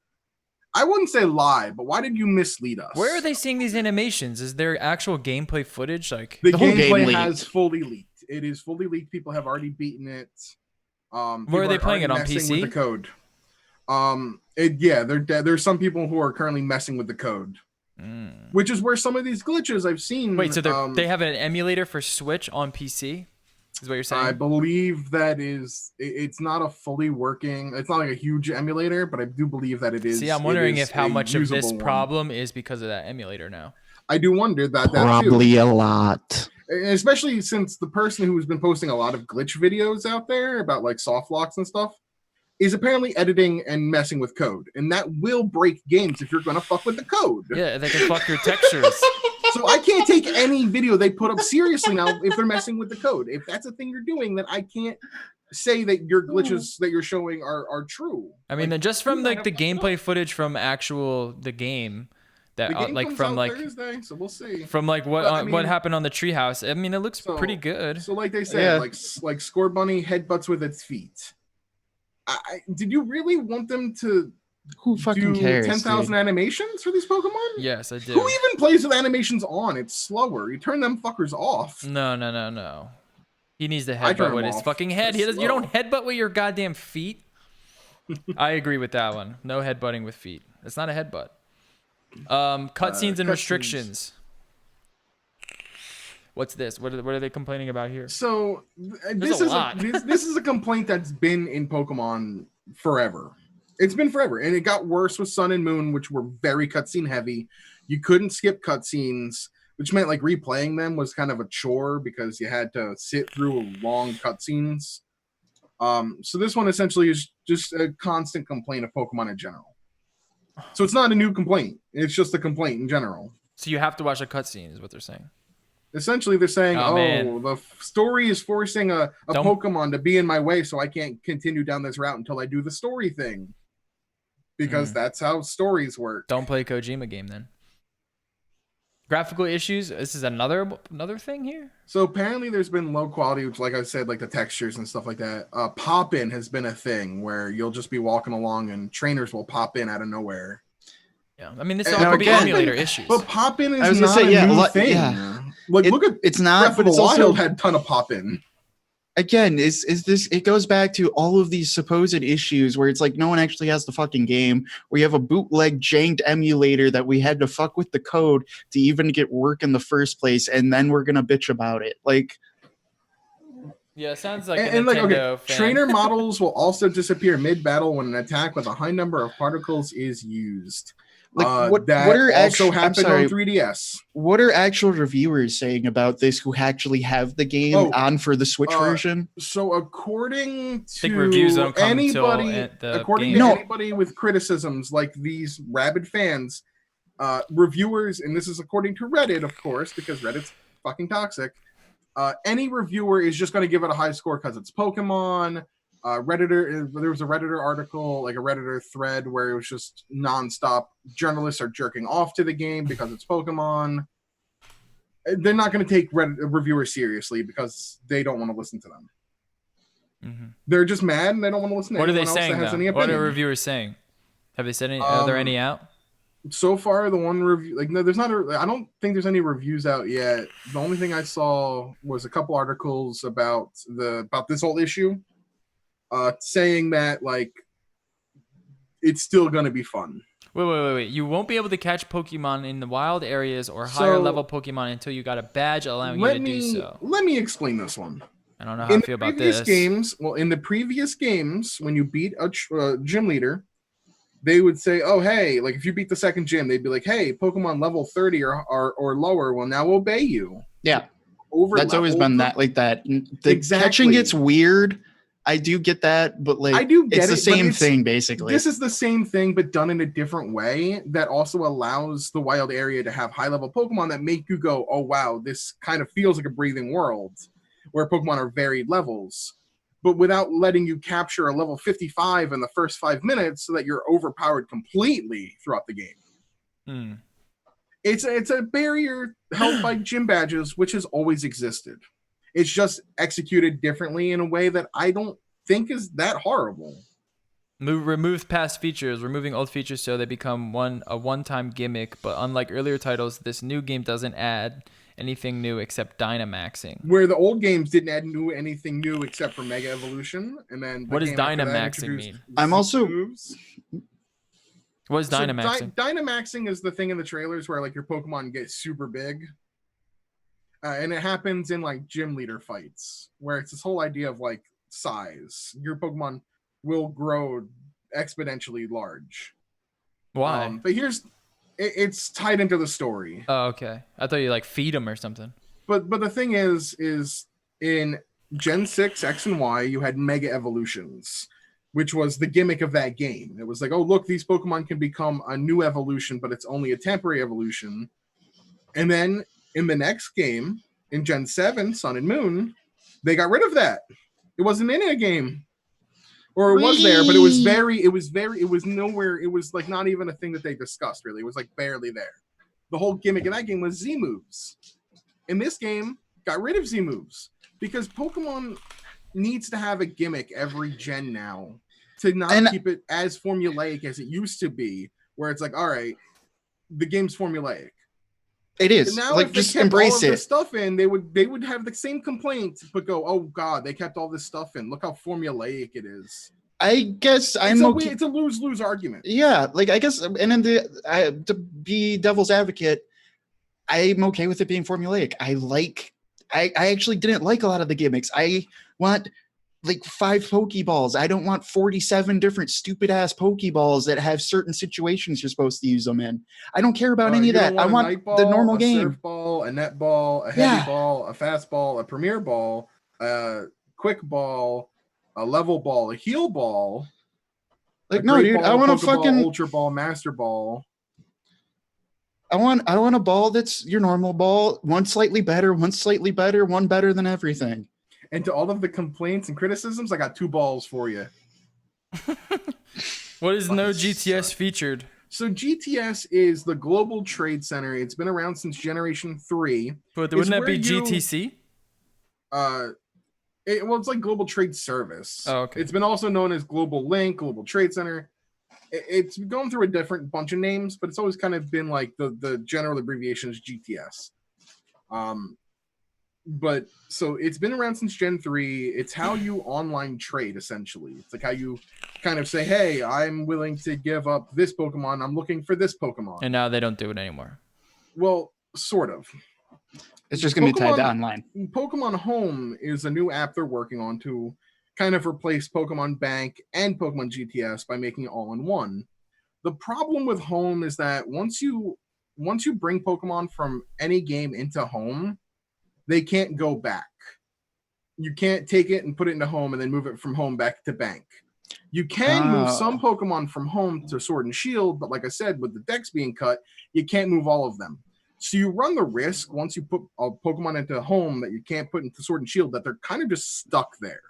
I wouldn't say lie, but why did you mislead us? Where are they seeing these animations? Is there actual gameplay footage? Like the whole gameplay game has fully leaked. It is fully leaked. People have already beaten it. Where are they playing it, on PC? With the code. There's some people who are currently messing with the code. Which is where some of these glitches I've seen. Wait, so they have an emulator for Switch on PC? Is what you're saying? I believe that is. It's not a fully working. It's not like a huge emulator, but I do believe that it is. See, I'm wondering if how much of this problem is because of that emulator now. I do wonder that. Probably a lot. Especially since the person who's been posting a lot of glitch videos out there about like soft locks and stuff is apparently editing and messing with code, and that will break games if you're gonna fuck with the code. Yeah, they can fuck your textures. So I can't take any video they put up seriously now if they're messing with the code. If that's a thing you're doing, then I can't say that your glitches that you're showing are true. I mean, then just from like the gameplay footage from the game. That from Thursday, so we'll see. From like what happened on the treehouse. I mean, it looks pretty good. So like they said, like Score Bunny headbutts with its feet. Did you really want them to Who fucking cares? 10,000 animations for these Pokemon? Yes, I do. Who even plays with animations on? It's slower. You turn them fuckers off. No. He needs to headbutt with his fucking head. You don't headbutt with your goddamn feet. I agree with that one. No headbutting with feet. It's not a headbutt. Cutscenes and restrictions. What's this? What are they complaining about here? So this is a complaint that's been in Pokemon forever. It's been forever, and it got worse with Sun and Moon, which were very cutscene heavy. You couldn't skip cutscenes, which meant like replaying them was kind of a chore because you had to sit through long cutscenes. So this one essentially is just a constant complaint of Pokemon in general. So it's not a new complaint. It's just a complaint in general. So you have to watch a cutscene, is what they're saying. Essentially, they're saying, man. the story is forcing a Pokemon to be in my way, so I can't continue down this route until I do the story thing. Because that's how stories work. Don't play a Kojima game then. Graphical issues. This is another thing here. So apparently there's been low quality, which, like I said, like the textures and stuff like that. Pop-in has been a thing where you'll just be walking along and trainers will pop in out of nowhere. Yeah, I mean, this all could be emulator issues. But pop-in is not a new thing. Yeah. Like, look at it's not, Breath but of it's the Wild also had a ton of pop-in. Again, is this? It goes back to all of these supposed issues where it's like no one actually has the fucking game. We have a bootleg janked emulator that we had to fuck with the code to even get work in the first place, and then we're gonna bitch about it. Like, yeah, it sounds like a Nintendo fan. Trainer models will also disappear mid-battle when an attack with a high number of particles is used. Like what are also happened on 3DS. What are actual reviewers saying about this who actually have the game on for the Switch version? So according to reviews don't come anybody with criticisms like these rabid fans, reviewers, and this is according to Reddit, of course, because Reddit's fucking toxic. Any reviewer is just going to give it a high score because it's Pokemon. Redditor, there was a Redditor article, like a Redditor thread, where it was just nonstop. Journalists are jerking off to the game because it's Pokemon. They're not going to take reviewers seriously because they don't want to listen to them. Mm-hmm. They're just mad and they don't want to listen to anyone else that has any opinion. What are reviewers saying? Have they said any? Are there any out? So far, the one review, like, no, there's not. I don't think there's any reviews out yet. The only thing I saw was a couple articles about this whole issue. Saying that, like, it's still going to be fun. Wait. You won't be able to catch Pokemon in the wild areas or higher level Pokemon until you got a badge allowing you to do so. Let me explain this one. I don't know how I feel about this. In the previous games, when you beat a gym leader, they would say, oh, hey, like, if you beat the second gym, they'd be like, hey, Pokemon level 30 or lower will now obey you. Yeah. That's always been that, like that. Catching gets weird. I do get that, but like, it's the same thing, basically. This is the same thing, but done in a different way that also allows the wild area to have high-level Pokemon that make you go, oh, wow, this kind of feels like a breathing world, where Pokemon are varied levels, but without letting you capture a level 55 in the first 5 minutes so that you're overpowered completely throughout the game. It's a barrier held by gym badges, which has always existed. It's just executed differently in a way that I don't think is that horrible. Remove past features, removing old features so they become a one-time gimmick. But unlike earlier titles, this new game doesn't add anything new except Dynamaxing. Where the old games didn't add anything new except for Mega Evolution, and then what does Dynamaxing mean? I'm also. Moves. What is Dynamaxing? Dynamaxing is the thing in the trailers where, like, your Pokemon get super big. And it happens in, like, gym leader fights, where it's this whole idea of, like, size. Your Pokemon will grow exponentially large. Why? But it's tied into the story. Oh, okay. I thought you, like, feed them or something. But the thing is in Gen 6, X, and Y, you had Mega Evolutions, which was the gimmick of that game. It was like, oh, look, these Pokemon can become a new evolution, but it's only a temporary evolution. And then in the next game, in Gen 7, Sun and Moon, they got rid of that. It wasn't in a game. Or it was there, but it was nowhere. It was like not even a thing that they discussed, really. It was like barely there. The whole gimmick in that game was Z moves. In this game, got rid of Z moves. Because Pokemon needs to have a gimmick every gen now to not keep it as formulaic as it used to be, where it's like, all right, the game's formulaic. It is. Now, like, just embrace it. This stuff in, they would have the same complaint, but go, oh god, they kept all this stuff in. Look how formulaic it is. I guess it's a lose-lose argument. Yeah, like, I guess, and then to be devil's advocate, I'm okay with it being formulaic. I actually didn't like a lot of the gimmicks. I want like 5 Pokeballs. I don't want 47 different stupid ass Pokeballs that have certain situations you're supposed to use them in. I don't care about any of that. I want the normal game. A surf ball, a net ball, a heavy ball, a fast ball, a premier ball, a quick ball, a level ball, a heal ball. Like, no, dude, I want a fucking ultra ball, master ball. I want a ball that's your normal ball, one slightly better, one better than everything. And to all of the complaints and criticisms, I got 2 balls for you. What is no Fucking GTS suck. featured? So GTS is the Global Trade Center. It's been around since Generation 3. But It's wouldn't that where be you- GTC? It's like Global Trade Service. Oh, okay. It's been also known as Global Link, Global Trade Center. It's gone through a different bunch of names, but it's always kind of been like the general abbreviation is GTS. But so it's been around since Gen 3. It's how you online trade, essentially. It's like how you kind of say, hey, I'm willing to give up this Pokemon. I'm looking for this Pokemon. And now they don't do it anymore. Well, sort of. It's just going to be tied to Pokemon- online. Pokemon Home is a new app they're working on to kind of replace Pokemon Bank and Pokemon GTS by making it all in one. The problem with Home is that once you bring Pokemon from any game into Home, they can't go back. You can't take it and put it into Home and then move it from Home back to Bank. You can move some Pokemon from Home to Sword and Shield, but like I said, with the decks being cut, you can't move all of them. So you run the risk once you put a Pokemon into Home that you can't put into Sword and Shield that they're kind of just stuck there.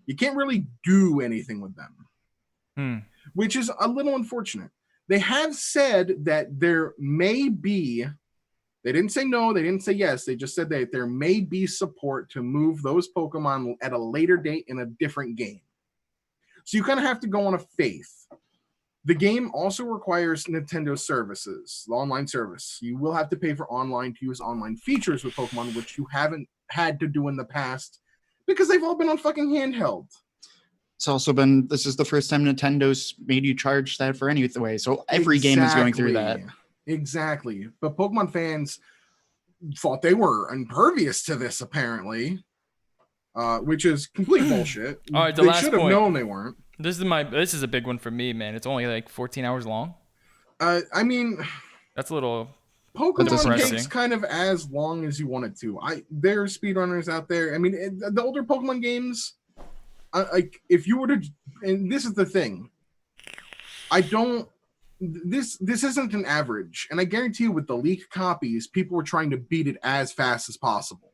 You can't really do anything with them, which is a little unfortunate. They have said that there may be, they didn't say no, they didn't say yes, they just said that there may be support to move those Pokemon at a later date in a different game. So you kind of have to go on a faith. The game also requires Nintendo services, the online service. You will have to pay for online to use online features with Pokemon, which you haven't had to do in the past because they've all been on fucking handheld. It's also been, this is the first time Nintendo's made you charge that for any way. So every game is going through that. Exactly. But Pokemon fans thought they were impervious to this, apparently, which is complete bullshit. All right, the they last should have point. known they weren't. This is a big one for me, man. It's only like 14 hours long. I mean, That's a little Pokemon depressing. takes kind of as long as you want it to. There's speedrunners out there. I mean, the older Pokemon games, like if you were to, and this is the thing, this isn't an average, and I guarantee you with the leaked copies, people were trying to beat it as fast as possible.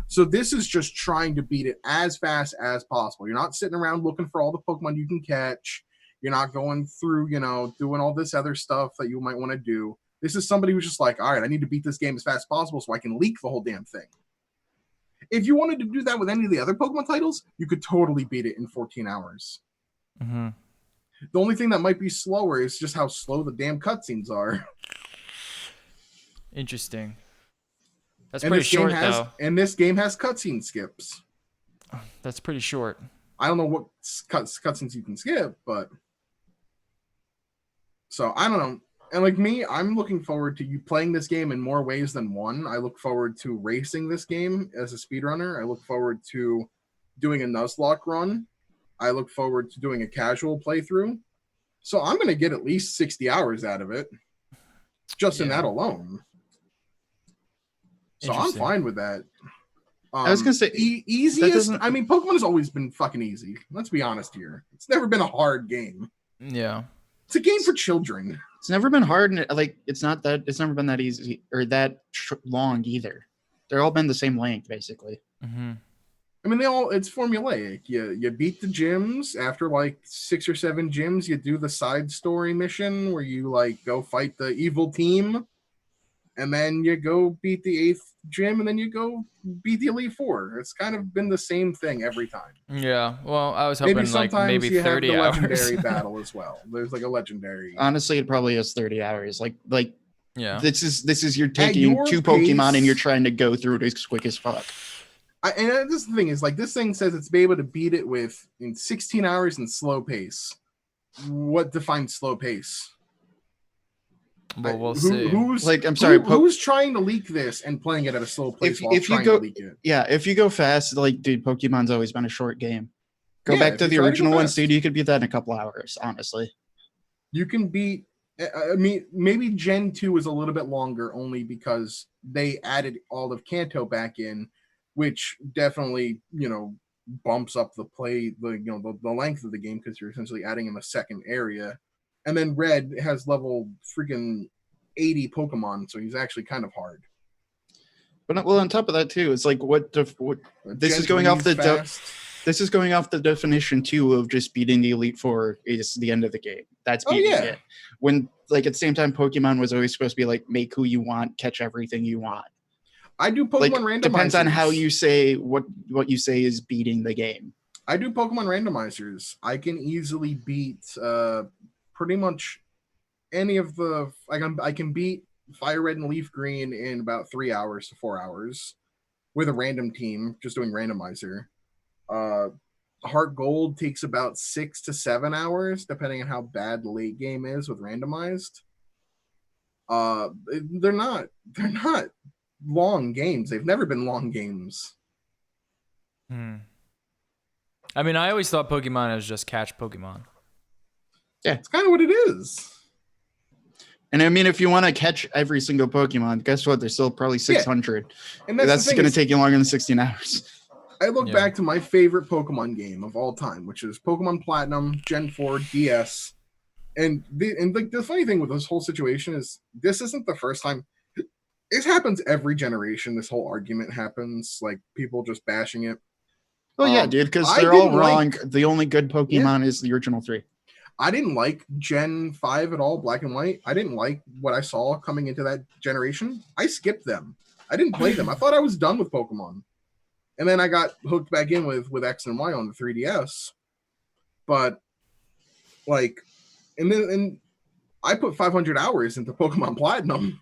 So this is just trying to beat it as fast as possible. You're not sitting around looking for all the Pokemon you can catch. You're not going through, doing all this other stuff that you might want to do. This is somebody who's just like, all right, I need to beat this game as fast as possible so I can leak the whole damn thing. If you wanted to do that with any of the other Pokemon titles, you could totally beat it in 14 hours. Mm-hmm. The only thing that might be slower is just how slow the damn cutscenes are. Interesting. That's pretty short, though. And this game has cutscene skips. That's pretty short. I don't know what cutscenes you can skip, but... So, I don't know. And like me, I'm looking forward to you playing this game in more ways than one. I look forward to racing this game as a speedrunner. I look forward to doing a Nuzlocke run. I look forward to doing a casual playthrough. So I'm going to get at least 60 hours out of it. Just in that alone. So I'm fine with that. I was going to say... easiest... I mean, Pokemon has always been fucking easy. Let's be honest here. It's never been a hard game. Yeah. It's a game for children. It's never been hard, and it's never been that easy or that long either. They're all been the same length, basically. Mm-hmm. I mean, it's formulaic. You beat the gyms. After like 6 or 7 gyms, you do the side story mission where you like go fight the evil team, and then you go beat the 8th gym, and then you go beat the Elite Four. It's kind of been the same thing every time. Yeah. Well, I was hoping maybe you 30 have the hours. legendary battle as well. There's like a legendary. Honestly, it probably is 30 hours. Yeah. This is you're taking 2 Pokemon and you're trying to go through it as quick as fuck. And this thing is like this thing says it's be able to beat it in 16 hours in slow pace. What defines slow pace? Well, we'll see. Who's trying to leak this and playing it at a slow pace while trying to leak it? Yeah, if you go fast, dude, Pokemon's always been a short game. Go back to the original ones, dude. You could beat that in a couple hours, honestly. You can beat. I mean, maybe Gen 2 is a little bit longer, only because they added all of Kanto back in, which definitely bumps up the length of the game because you're essentially adding in a second area. And then Red has level freaking 80 Pokemon, so he's actually kind of hard. But well, on top of that too, it's like what this is going off this is going off the definition too of just beating the Elite Four is the end of the game. That's beating it. When like at the same time, Pokemon was always supposed to be like make who you want, catch everything you want. I do Pokemon randomizers. Depends on how you say what you say is beating the game. I do Pokemon randomizers. I can easily beat pretty much any of the. I can beat Fire Red and Leaf Green in about 3 hours to 4 hours with a random team, just doing randomizer. Heart Gold takes about 6 to 7 hours, depending on how bad the late game is with randomized. They're not long games. They've never been long games. I mean, I always thought Pokemon was just catch Pokemon. Yeah, it's kind of what it is. And I mean, if you want to catch every single Pokemon, guess what? There's still probably 600. Yeah. And that's going to take you longer than 16 hours. I look back to my favorite Pokemon game of all time, which is Pokemon Platinum, Gen 4, DS. And the funny thing with this whole situation is this isn't the first time. It happens every generation. This whole argument happens, like people just bashing it. Oh, yeah, dude, because they're all wrong. The only good Pokemon is the original 3. I didn't like Gen 5 at all, Black and White. I didn't like what I saw coming into that generation. I skipped them. I didn't play them. I thought I was done with Pokemon. And then I got hooked back in with X and Y on the 3DS. But, like, and I put 500 hours into Pokemon Platinum.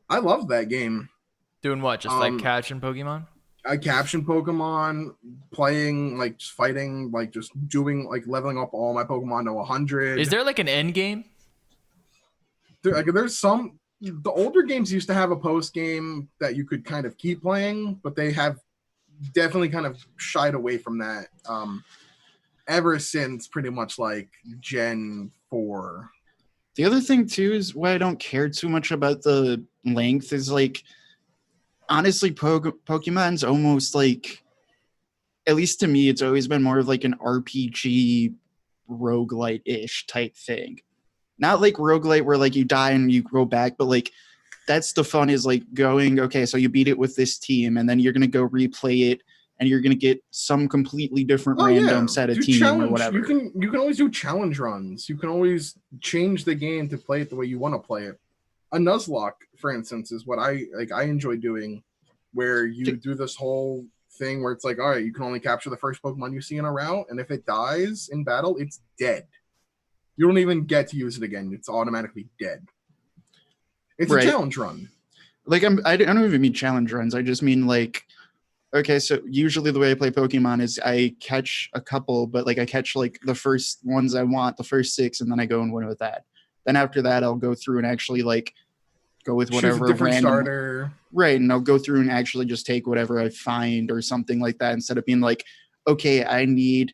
I love that game. Doing what? Just like catching Pokemon? I caption Pokemon, playing, like, just fighting, like, just doing, like, leveling up all my Pokemon to 100. Is there, like, an end game? There's some... The older games used to have a post game that you could kind of keep playing, but they have definitely kind of shied away from that ever since pretty much, like, Gen 4. The other thing, too, is why I don't care too much about the length is, like... Honestly, Pokemon's almost like, at least to me, it's always been more of like an RPG roguelite-ish type thing. Not like roguelite where like you die and you go back, but like that's the fun is like going, okay, so you beat it with this team and then you're going to go replay it and you're going to get some completely different random set of team or whatever. You can always do challenge runs. You can always change the game to play it the way you want to play it. A Nuzlocke, for instance, is what I enjoy doing, where you do this whole thing where it's like, all right, you can only capture the first Pokemon you see in a route, and if it dies in battle, it's dead. You don't even get to use it again. It's automatically dead. It's a challenge run. Like I don't even mean challenge runs. I just mean like, okay, so usually the way I play Pokemon is I catch a couple, but like I catch like the first ones I want, the first 6, and then I go and win with that. Then after that, I'll go through and actually like go with whatever choose a different starter. Right, and I'll go through and actually just take whatever I find or something like that instead of being like, okay, I need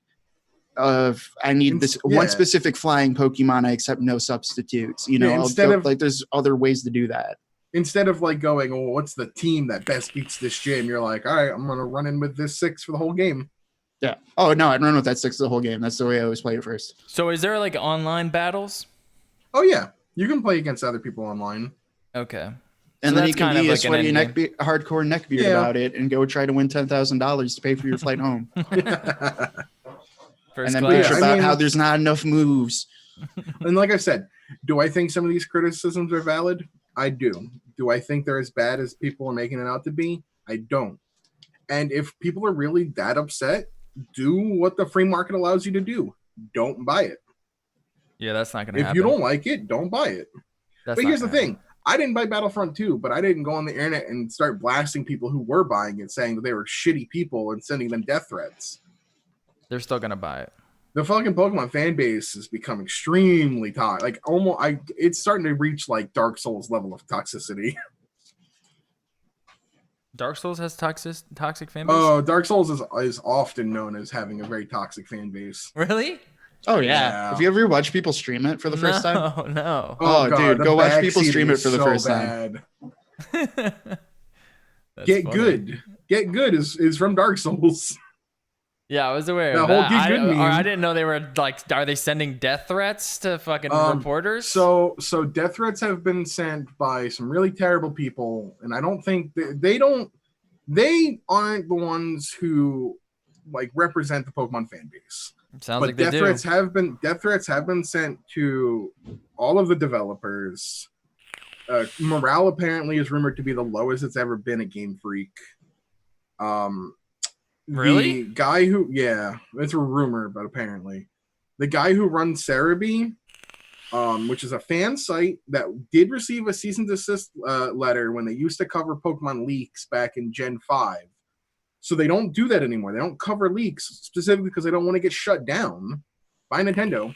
this one specific flying Pokemon. I accept no substitutes. You know, like there's other ways to do that. Instead of like going, oh, what's the team that best beats this gym? You're like, all right, I'm gonna run in with this 6 for the whole game. Yeah. Oh no, I'd run with that 6 the whole game. That's the way I always play it first. So is there like online battles? Oh, yeah. You can play against other people online. Okay. And so then you can be a sweaty hardcore neckbeard about it and go try to win $10,000 to pay for your flight home. And then bitch about how there's not enough moves. And like I said, do I think some of these criticisms are valid? I do. Do I think they're as bad as people are making it out to be? I don't. And if people are really that upset, do what the free market allows you to do. Don't buy it. Yeah, that's not going to happen. If you don't like it, don't buy it. But here's the thing. I didn't buy Battlefront 2, but I didn't go on the internet and start blasting people who were buying it, saying that they were shitty people and sending them death threats. They're still going to buy it. The fucking Pokemon fan base has become extremely toxic. Like it's starting to reach like Dark Souls level of toxicity. Dark Souls has toxic fan base? Oh, Dark Souls is often known as having a very toxic fan base. Really? Oh, yeah. Have you ever watched people stream it for the first time? No. Oh, God, dude, go watch people stream it for the first time. Get Good. Get Good is from Dark Souls. Yeah, I was aware The of whole that. Get Good Or I meme. didn't know they were like. Are they sending death threats to fucking reporters? So death threats have been sent by some really terrible people, and I don't think they aren't the ones who like represent the Pokemon fan base. Sounds But like they do. death threats have been sent to all of the developers. Morale apparently is rumored to be the lowest it's ever been at Game Freak. Really? The guy who, yeah, it's a rumor, but apparently the guy who runs Cerebi, which is a fan site that did receive a cease and desist letter when they used to cover Pokemon leaks back in Gen 5. So they don't do that anymore. They don't cover leaks specifically because they don't want to get shut down by Nintendo.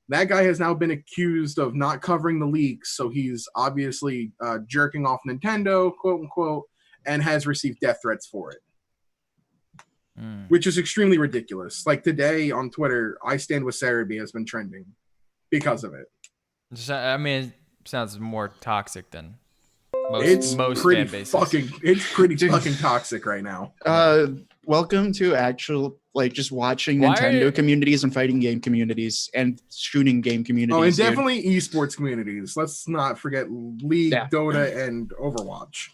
That guy has now been accused of not covering the leaks, so he's obviously jerking off Nintendo, quote unquote, and has received death threats for it. Which is extremely ridiculous. Like today on Twitter, I Stand With Cerebi has been trending because of it. I mean, it sounds more toxic than most pretty fan bases. It's pretty fucking toxic right now. Welcome to actual just watching Why Nintendo communities and fighting game communities and shooting game communities. Oh, and dude. definitely esports communities. Let's not forget League, Dota, and Overwatch.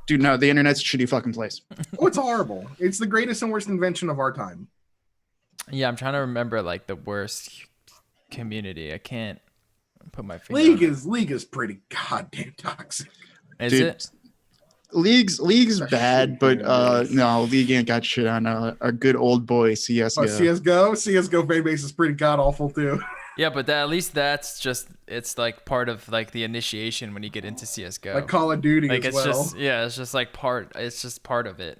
Dude, no, the internet's a shitty fucking place. Oh, it's horrible. It's the greatest and worst invention of our time. Yeah, I'm trying to remember like the worst community. I can't put my finger League is pretty goddamn toxic. Is Dude, it? League's bad, but no, League ain't got shit on our good old boy CSGO. CSGO fan base is pretty god awful too. Yeah, but at least that's just it's like part of like the initiation when you get into CS:GO. Like Call of Duty like as it's well. it's just like part. It's just part of it.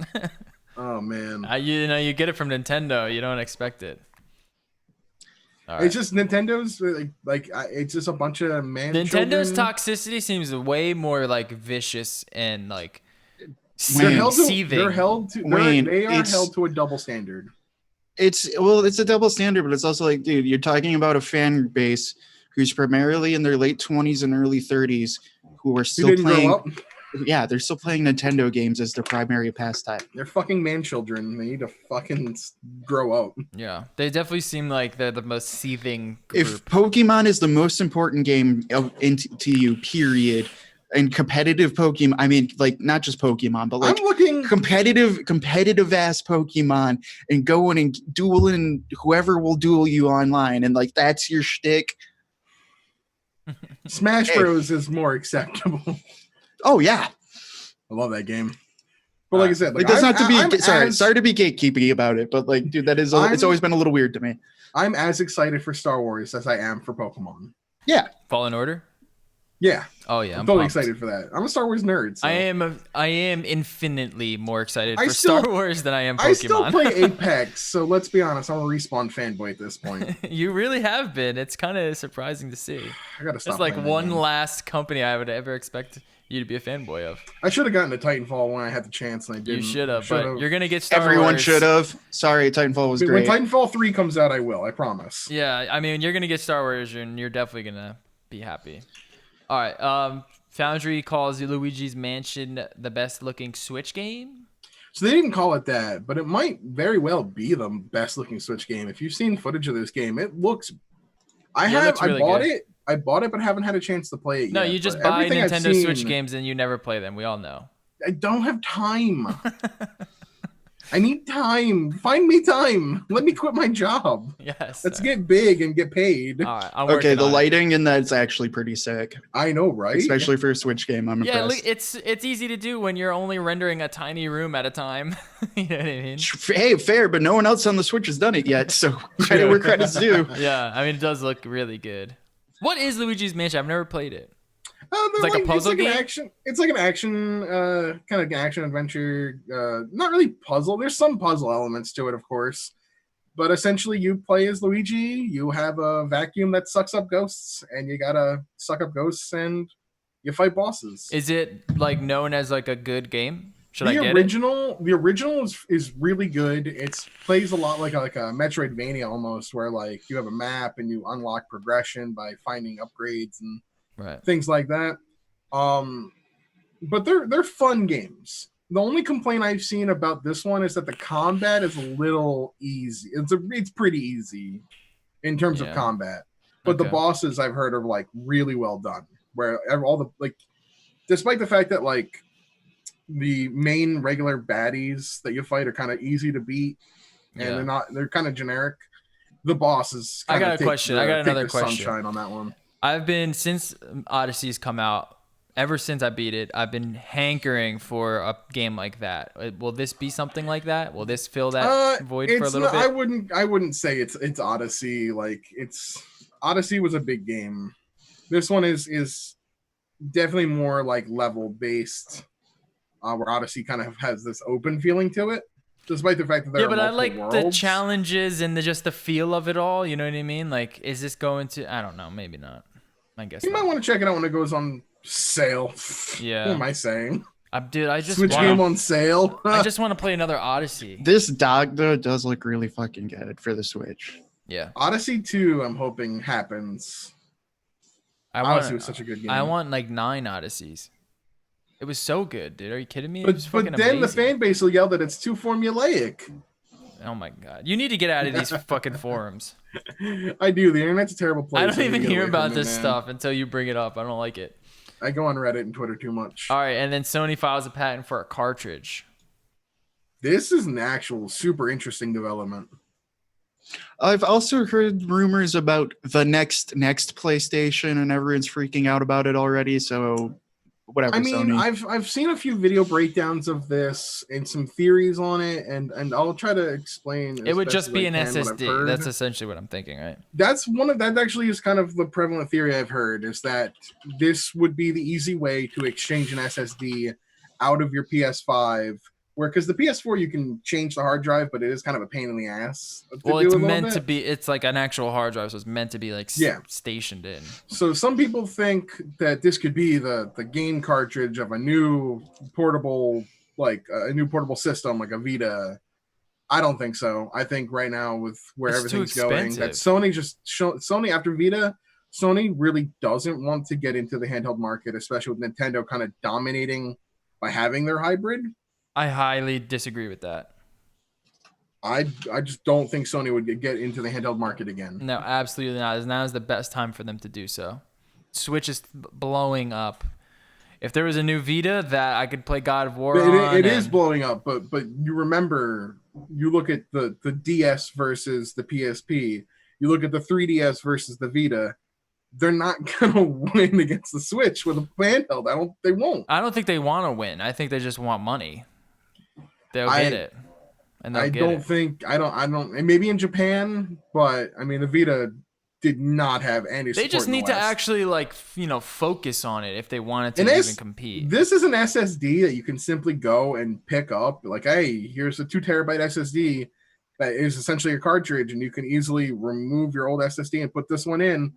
Oh man, you get it from Nintendo. You don't expect it. Right. It's just Nintendo's like it's just a bunch of Nintendo's toxicity seems way more like vicious and like seething. They are held to a double standard. It's a double standard, but it's also like, dude, you're talking about a fan base who's primarily in their late 20s and early 30s who are still playing. Yeah, they're still playing Nintendo games as their primary pastime. They're fucking man children. They need to fucking grow up. Yeah, they definitely seem like they're the most seething group. If Pokemon is the most important game to you, period, and competitive Pokemon, I mean, like not just Pokemon, but like competitive ass Pokemon, and going and dueling whoever will duel you online, and like that's your shtick. Smash Bros is more acceptable. Oh yeah, I love that game. But like I said, like, sorry to be gatekeeping about it, but like, dude, that is it's always been a little weird to me. I'm as excited for Star Wars as I am for Pokemon. Yeah, Fallen Order. Yeah. Oh yeah, I'm totally excited for that. I'm a Star Wars nerd. So. I am infinitely more excited for Star Wars than I am Pokemon. I still play Apex, so let's be honest, I'm a Respawn fanboy at this point. You really have been. It's kind of surprising to see. I gotta stop. It's like one last company I would ever expect you to be a fanboy of. I should have gotten to Titanfall when I had the chance, and I didn't. You should have, but you're gonna get Star Wars. Everyone should have. Sorry, Titanfall was great. When Titanfall 3 comes out, I will. I promise. Yeah, I mean, you're gonna get Star Wars, and you're definitely gonna be happy. All right. Foundry calls Luigi's Mansion the best looking Switch game. So they didn't call it that, but it might very well be the best looking Switch game. If you've seen footage of this game, it looks. I bought it, but haven't had a chance to play it yet. No, you just buy Nintendo Switch games and you never play them. We all know. I don't have time. I need time. Find me time. Let me quit my job. Yes. Let's get big and get paid. All right, okay, the lighting in that's actually pretty sick. I know, right? Especially for a Switch game, I'm impressed. Yeah, it's easy to do when you're only rendering a tiny room at a time. You know what I mean? Hey, fair, but no one else on the Switch has done it yet, so credit where credit's due. Yeah, I mean, it does look really good. What is Luigi's Mansion? I've never played it. It's like a puzzle game? It's like an action, kind of action adventure. Not really puzzle. There's some puzzle elements to it, of course. But essentially, you play as Luigi. You have a vacuum that sucks up ghosts, and you gotta suck up ghosts, and you fight bosses. Is it like known as like a good game? Should I get it? The original is really good. It plays a lot like a Metroidvania almost, where like you have a map and you unlock progression by finding upgrades and things like that. But they're fun games. The only complaint I've seen about this one is that the combat is a little easy. It's pretty easy in terms of Yeah. combat, but the Okay. bosses I've heard are like really well done. Where all the like, despite the fact that like the main regular baddies that you fight are kind of easy to beat, and Yeah. they're kind of generic. The bosses I kind got of a question. I got take another the question. sunshine on that one. I've been since Odyssey's come out. Ever since I beat it, I've been hankering for a game like that. Will this be something like that? Will this fill that void for a It's little not, bit? I wouldn't say it's Odyssey. Like Odyssey was a big game. This one is definitely more like level based, where Odyssey kind of has this open feeling to it, despite the fact that there Yeah, are but I multiple like the worlds. challenges and just the feel of it all. You know what I mean? Like, is this going to? I don't know. Maybe not. I guess You might not. want to check it out when it goes on sale. Yeah. What am I saying? Dude, I just Switch game on sale. I just want to play another Odyssey. This dog though does look really fucking good for the Switch. Yeah. Odyssey 2, I'm hoping happens. Odyssey was such a good game. I want like 9 Odysseys. It was so good, dude. Are you kidding me? It But was fucking then the amazing. fan base will yell that it's too formulaic. Oh my god. You need to get out of these fucking forums. I do. The internet's a terrible place. I don't need to even get hear away about from it, this man. stuff until you bring it up. I don't like it. I go on Reddit and Twitter too much. All right, and then Sony files a patent for a cartridge. This is an actual super interesting development. I've also heard rumors about the next PlayStation, and everyone's freaking out about it already. So, whatever. I mean, Sony. I've seen a few video breakdowns of this and some theories on it, and I'll try to explain. It would just be an SSD. SSD. That's essentially what I'm thinking, right? That actually is kind of the prevalent theory I've heard, is that this would be the easy way to exchange an SSD out of your PS5. Because the PS4 you can change the hard drive, but it is kind of a pain in the ass. Well, it's meant to be. It's like an actual hard drive, so it's meant to be like stationed in. So some people think that this could be the game cartridge of a new portable, like a new portable system, like a Vita. I don't think so. I think right now with where It's everything's too going, that Sony Sony after Vita, Sony really doesn't want to get into the handheld market, especially with Nintendo kind of dominating by having their hybrid. I highly disagree with that. I just don't think Sony would get into the handheld market again. No, absolutely not. Now is the best time for them to do so. Switch is blowing up. If there was a new Vita that I could play God of War on, it is blowing up, but you remember, you look at the DS versus the PSP, you look at the 3DS versus the Vita, they're not gonna win against the Switch with a handheld. They won't. I don't think they want to win. I think they just want money. They'll get it. And they'll get it. I don't, and maybe in Japan, but I mean, the Vita did not have any support. They just need to actually, like, focus on it if they wanted to even compete. This is an SSD that you can simply go and pick up. Like, hey, here's a 2 terabyte SSD that is essentially a cartridge, and you can easily remove your old SSD and put this one in.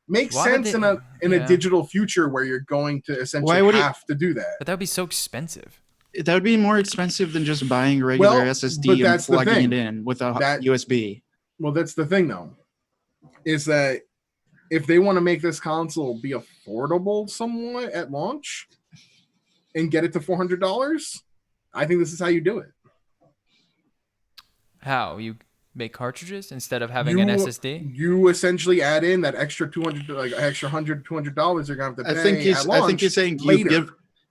Makes sense in a digital future where you're going to essentially have to do that. But that would be so expensive. That would be more expensive than just buying a regular SSD and plugging it in with a USB. Well, that's the thing, though, is that if they want to make this console be affordable somewhat at launch and get it to $400, I think this is how you do it. How? You make cartridges instead of having an SSD? You essentially add in that extra $200, like extra $100, $200 you're gonna have to pay. I think you're saying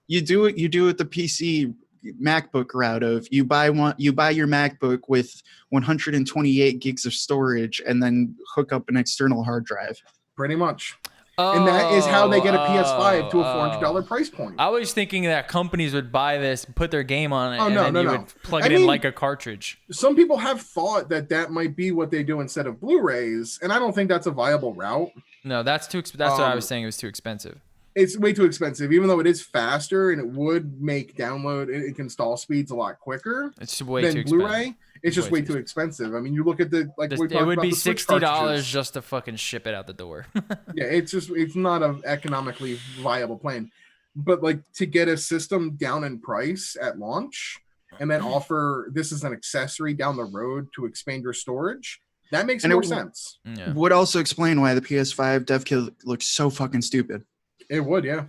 you do it the PC MacBook route of you buy your MacBook with 128 gigs of storage and then hook up an external hard drive. Pretty much. And that is how they get a PS5 to a $400 price point. I was thinking that companies would buy this, put their game on it, and then you would plug it in like a cartridge. Some people have thought that might be what they do instead of Blu-rays, and I don't think that's a viable route. No, that's too. That's what I was saying. It was too expensive. It's way too expensive, even though it is faster and it would make download and install speeds a lot quicker. It's way than too expensive. Blu-ray. It's just way too expensive. I mean, you look at it would be $60 just to fucking ship it out the door. Yeah, it's not an economically viable plan. But like to get a system down in price at launch and then offer this as an accessory down the road to expand your storage, that makes more sense. Yeah. Would also explain why the PS5 dev kit looks so fucking stupid. It would, yeah.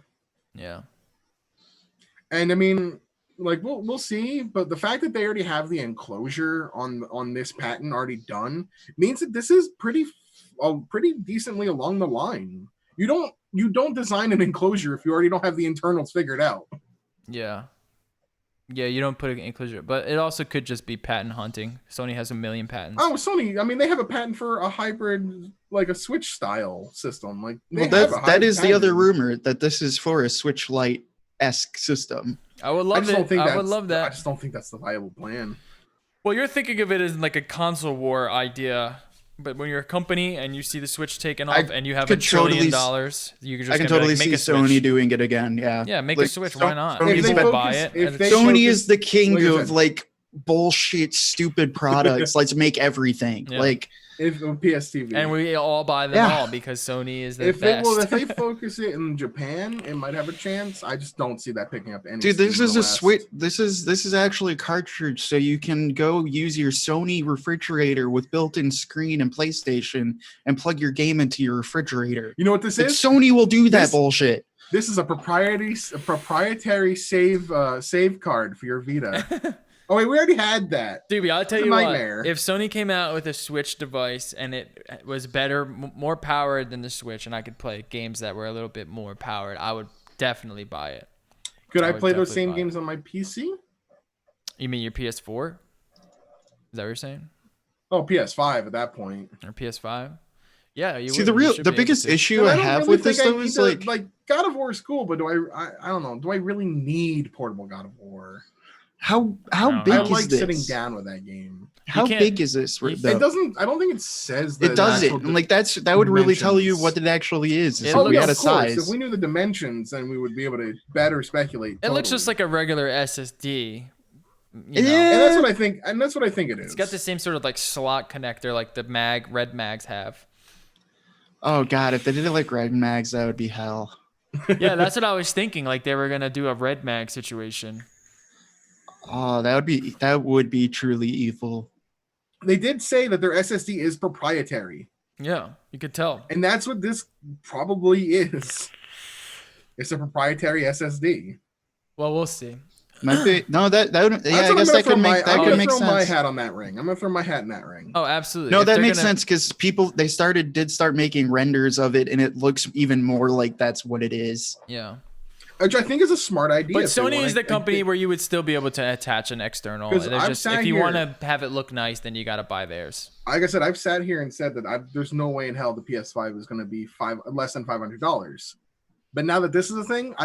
Yeah. And I mean, like we'll see, but the fact that they already have the enclosure on this patent already done means that this is pretty decently along the line. You don't design an enclosure if you already don't have the internals figured out. Yeah. Yeah, you don't put an enclosure, but it also could just be patent hunting. Sony has a million patents. Oh, Sony! I mean, they have a patent for a hybrid, like a Switch style system. Like, well, that is the other rumor, that this is for a Switch Lite-esque system. I would love it. I would love that. I just don't think that's the viable plan. Well, you're thinking of it as like a console war idea, but when you're a company and you see the Switch taken off and you have $1 trillion, you can just see Sony doing it again. Yeah. Yeah, make a Switch. Why not? Buy it. Sony is the king of like bullshit, stupid products. Let's make everything. Yeah. Like if PSTV, and we all buy them all because Sony is the best. If they focus it in Japan, it might have a chance. I just don't see that picking up any. Dude, this is a Switch. This is actually a cartridge, so you can go use your Sony refrigerator with built-in screen and PlayStation and plug your game into your refrigerator. You know what this is? Sony will do that bullshit. This is a proprietary save card for your Vita. Oh wait, we already had that. Dude, I'll tell you what. If Sony came out with a Switch device and it was better, more powered than the Switch, and I could play games that were a little bit more powered, I would definitely buy it. Could I play those same games on my PC? You mean your PS4? Is that what you're saying? Oh, PS5 at that point. Or PS5? Yeah, you see the biggest issue I have with this though is like God of War is cool, but I don't know. Do I really need portable God of War? How big is this? I like sitting down with that game. How big is this? It doesn't. I don't think it says that. It doesn't. Like that would really tell you what it actually is. We had a size. If we knew the dimensions, then we would be able to better speculate. It looks just like a regular SSD. Yeah, and that's what I think. And that's what I think it is. It's got the same sort of like slot connector, like the red mags have. Oh god, if they did it like red mags, that would be hell. Yeah, that's what I was thinking. Like they were gonna do a red mag situation. Oh, that would be truly evil. They did say that their SSD is proprietary. Yeah, you could tell. And that's what this probably is. It's a proprietary SSD. Well, we'll see. I guess that could make sense. I'm gonna throw my hat on that ring. I'm gonna throw my hat in that ring. Oh, absolutely. No, that makes sense because people did start making renders of it, and it looks even more like that's what it is. Yeah. Which I think is a smart idea. But Sony is the company where you would still be able to attach an external. If you want to have it look nice, then you got to buy theirs. Like I said, I've sat here and said that there's no way in hell the PS5 is going to be less than $500. But now that this is a thing,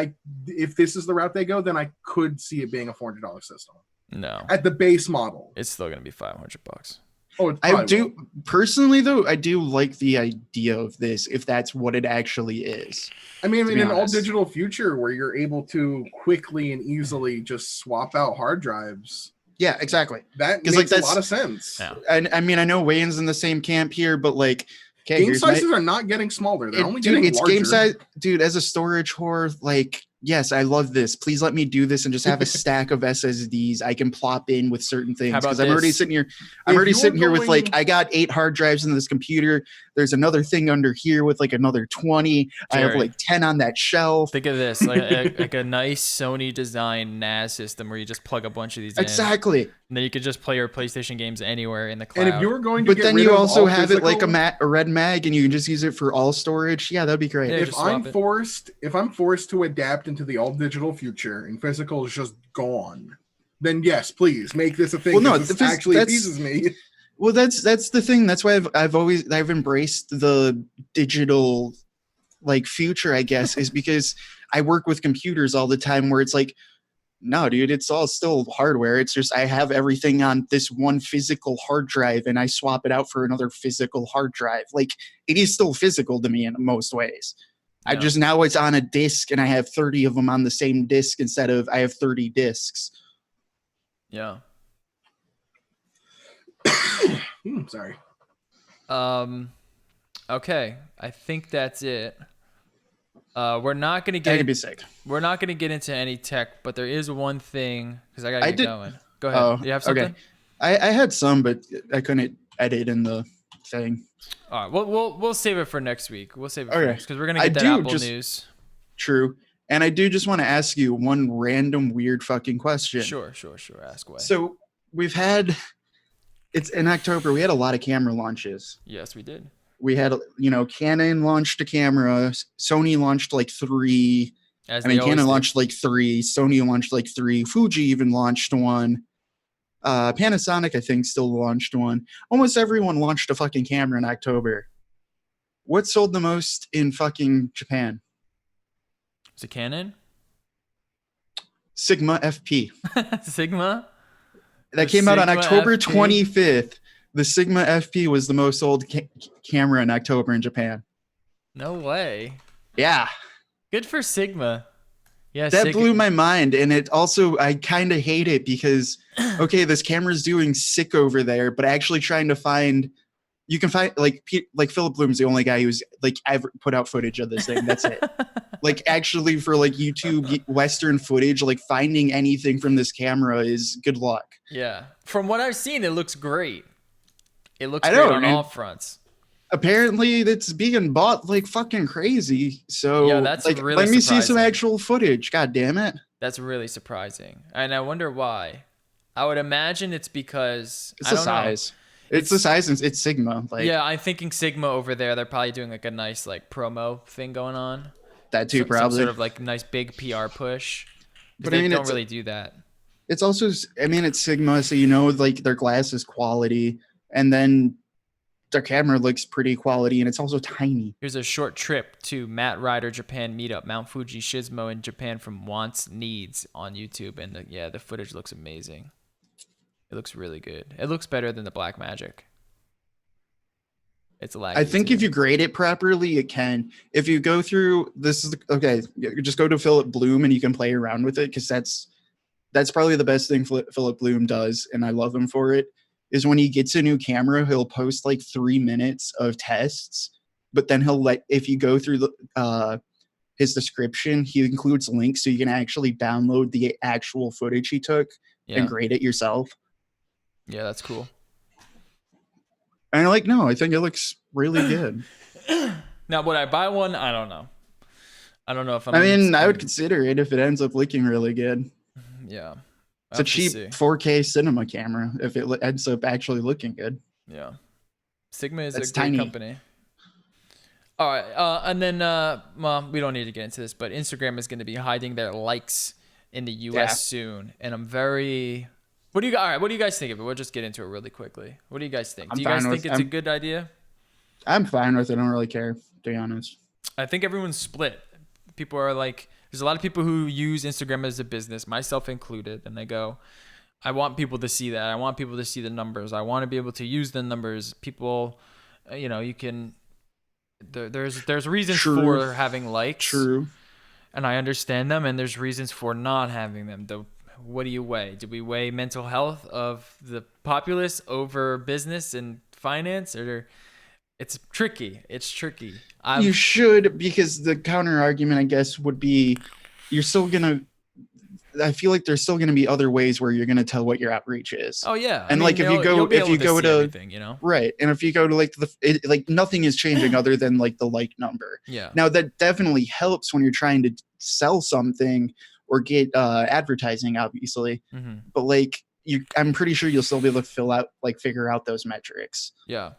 if this is the route they go, then I could see it being a $400 system. No. At the base model. It's still going to be $500. Oh, I do personally though. I do like the idea of this if that's what it actually is. I mean, in an all digital future where you're able to quickly and easily just swap out hard drives. Yeah, exactly. That makes a lot of sense. Yeah. And I mean, I know Wayne's in the same camp here, but like, okay, game sizes are not getting smaller. They're only getting larger. Game size, dude. As a storage whore, like. Yes, I love this. Please let me do this and just have a stack of SSDs I can plop in with certain things. Because I'm already sitting here. With like I got 8 hard drives in this computer. There's another thing under here with like another 20. Jared, I have like 10 on that shelf. Think of this like a nice Sony designed NAS system where you just plug a bunch of these in. Exactly. And then you could just play your PlayStation games anywhere in the cloud. And if you were going to but then you also have it like a red mag and you can just use it for all storage. Yeah, that'd be great. Yeah, if I'm forced to adapt into the all digital future and physical is just gone, then yes, please make this a thing. Well, no, this actually appeases me. Well, that's the thing. That's why I've embraced the digital like future, I guess, is because I work with computers all the time where it's like, no, dude, it's all still hardware. It's just I have everything on this one physical hard drive and I swap it out for another physical hard drive. Like it is still physical to me in most ways. Yeah. I just now it's on a disc and I have 30 of them on the same disc instead of I have 30 discs. Yeah. Sorry. Okay. I think that's it. We're not gonna get. I could be sick. We're not gonna get into any tech, but there is one thing because I gotta get going. Go ahead. Oh, you have something? Okay. I had some, but I couldn't edit in the thing. All right. We'll save it for next week. We'll save it for next because we're gonna get that Apple news. True. And I do just want to ask you one random weird fucking question. Sure. Ask away. So it's in October. We had a lot of camera launches. Yes, we did. We had, Canon launched a camera. Sony launched like 3. Canon launched like 3. Sony launched like 3. Fuji even launched one. Panasonic, I think, still launched one. Almost everyone launched a fucking camera in October. What sold the most in fucking Japan? Is it Canon? Sigma FP. Sigma? That came out on October 25th. The Sigma FP was the most sold camera in October in Japan. No way. Yeah. Good for Sigma. Yeah, that blew my mind. And it also, I kind of hate it because, okay, this camera's doing sick over there, but actually trying to find, you can find, like Philip Bloom's the only guy who's like ever put out footage of this thing. That's it. Like actually for like YouTube Western footage, like finding anything from this camera is good luck. Yeah. From what I've seen, it looks great. It looks great on all fronts. Apparently it's being bought like fucking crazy. So yeah, that's like, really let me surprising. see some actual footage. God damn it. That's really surprising. And I wonder why. I would imagine it's because it's the size. It's the size and it's Sigma. Like, yeah, I'm thinking Sigma over there. They're probably doing like a nice like promo thing going on. That too, probably. Some sort of like nice big PR push. But I mean, they don't really do that. It's also, it's Sigma, so like their glass is quality, and then their camera looks pretty quality, and it's also tiny. Here's a short trip to Matt Ryder Japan meetup, Mount Fuji Shizmo in Japan from Wants Needs on YouTube, and the footage looks amazing. It looks really good. It looks better than the Blackmagic. It's laggy. I think if you grade it properly, it can. If you go through you just go to Philip Bloom and you can play around with it, because that's probably the best thing Philip Bloom does, and I love him for it. Is when he gets a new camera, he'll post like 3 minutes of tests, but then if you go through his description, he includes links so you can actually download the actual footage he took and grade it yourself. Yeah, that's cool. And I think it looks really good. Now, would I buy one? I don't know. I don't know if I would consider it if it ends up looking really good. Yeah. It's a cheap 4K cinema camera if it ends up actually looking good. Yeah. Sigma is a great company. All right. And then, we don't need to get into this, but Instagram is going to be hiding their likes in the US soon. And I'm very... What do you guys think of it? We'll just get into it really quickly. What do you guys think? Do you guys think it's a good idea? I'm fine with it. I don't really care, to be honest. I think everyone's split. People are like... There's a lot of people who use Instagram as a business, myself included, and they go, I want people to see that. I want people to see the numbers. I want to be able to use the numbers. People, you can, there's reasons for having likes. True. And I understand them, and there's reasons for not having them. What do you weigh? Do we weigh mental health of the populace over business and finance? Or it's tricky. You should, because the counter argument, I guess, would be I feel like there's still going to be other ways where you're going to tell what your outreach is. Oh yeah. And if you go to right. And if you go to nothing is changing other than like the like number. Yeah. Now that definitely helps when you're trying to sell something or get advertising, obviously. Mm-hmm. But I'm pretty sure you'll still be able to figure out those metrics. Yeah.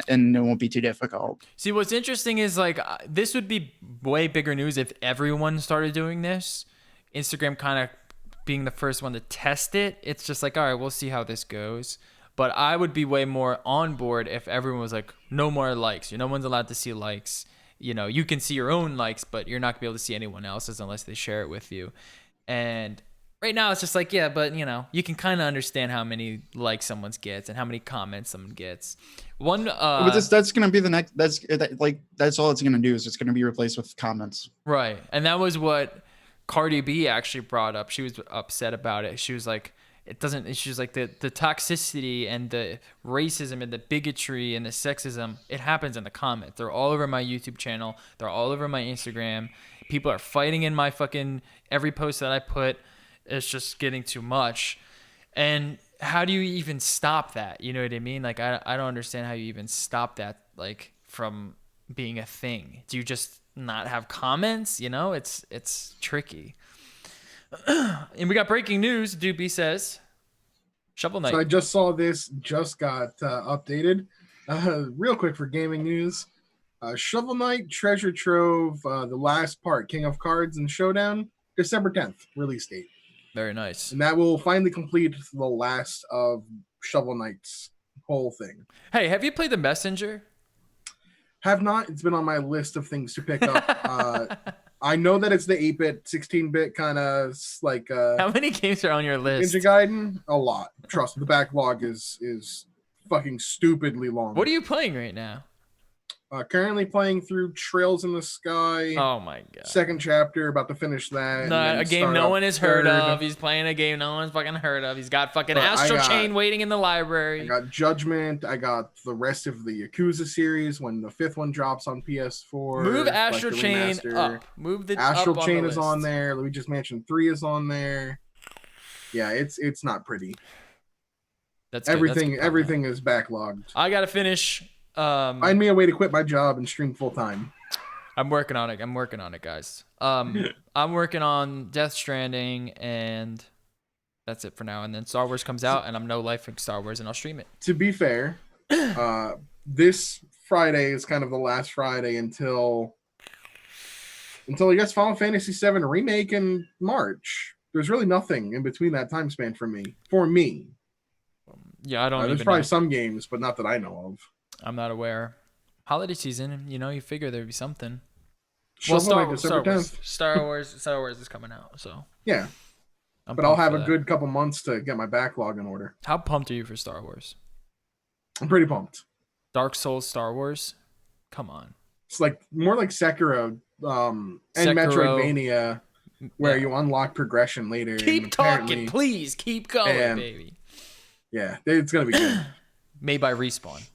And it won't be too difficult. See, what's interesting is this would be way bigger news if everyone started doing this. Instagram kind of being the first one to test it. It's just like, all right, we'll see how this goes. But I would be way more on board if everyone was like, no more likes. No one's allowed to see likes. You can see your own likes, but you're not going to be able to see anyone else's unless they share it with you. And right now it's just like, yeah, but you can kind of understand how many likes someone gets and how many comments someone gets. But that's going to be the next. That's all it's going to do is it's going to be replaced with comments. Right, and that was what Cardi B actually brought up. She was upset about it. She was like, it doesn't. She's like the toxicity and the racism and the bigotry and the sexism. It happens in the comments. They're all over my YouTube channel. They're all over my Instagram. People are fighting in my fucking every post that I put. It's just getting too much. And how do you even stop that? You know what I mean? I don't understand how you even stop that, from being a thing. Do you just not have comments. You know, it's tricky. And we got breaking news. Doobie says, Shovel Knight. So I just saw this, just got updated. Real quick for gaming news. Shovel Knight Treasure Trove, the last part, King of Cards and Showdown, December 10th, release date. Very nice. And that will finally complete the last of Shovel Knight's whole thing. Hey, have you played The Messenger? Have not. It's been on my list of things to pick up. I know that it's the 8-bit, 16-bit kind of like. How many games are on your list? Ninja Gaiden? A lot. Trust me, the backlog is fucking stupidly long. What are you playing right now? Currently playing through Trails in the Sky. Oh my god. Second chapter, about to finish that. No, a game no one has heard of. He's playing a game no one's fucking heard of. He's got fucking Astral Chain waiting in the library. I got Judgment. I got the rest of the Yakuza series when the 5th one drops on PS4. Move Astral Chain up. Move the Astral up Chain on the is list. on there. Luigi's Mansion 3 is on there. Yeah, it's not pretty. That's everything. Good. Everything is backlogged. I gotta finish. Find me a way to quit my job and stream full time. I'm working on it, guys. I'm working on Death Stranding, and that's it for now. And then Star Wars comes out, and I'm no life in Star Wars, and I'll stream it. To be fair, this Friday is kind of the last Friday until I guess Final Fantasy VII Remake in March. There's really nothing in between that time span for me. Yeah, I don't. There's probably some games, but not that I know of. I'm not aware. Holiday season, you figure there'd be something. Star Wars is coming out, so yeah. But I'll have a good couple months to get my backlog in order. How pumped are you for Star Wars? I'm pretty pumped. Dark Souls, Star Wars, come on. It's like more like Sekiro, and Metroidvania, where you unlock progression later. Keep talking, please. Keep going, baby. Yeah, it's gonna be good. Made by Respawn.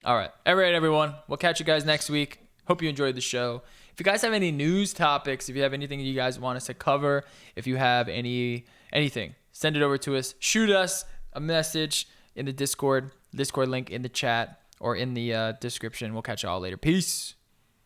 All right, everyone. We'll catch you guys next week. Hope you enjoyed the show. If you guys have any news topics, if you have anything you guys want us to cover, if you have anything, send it over to us. Shoot us a message in the Discord link in the chat or in the description. We'll catch you all later. Peace.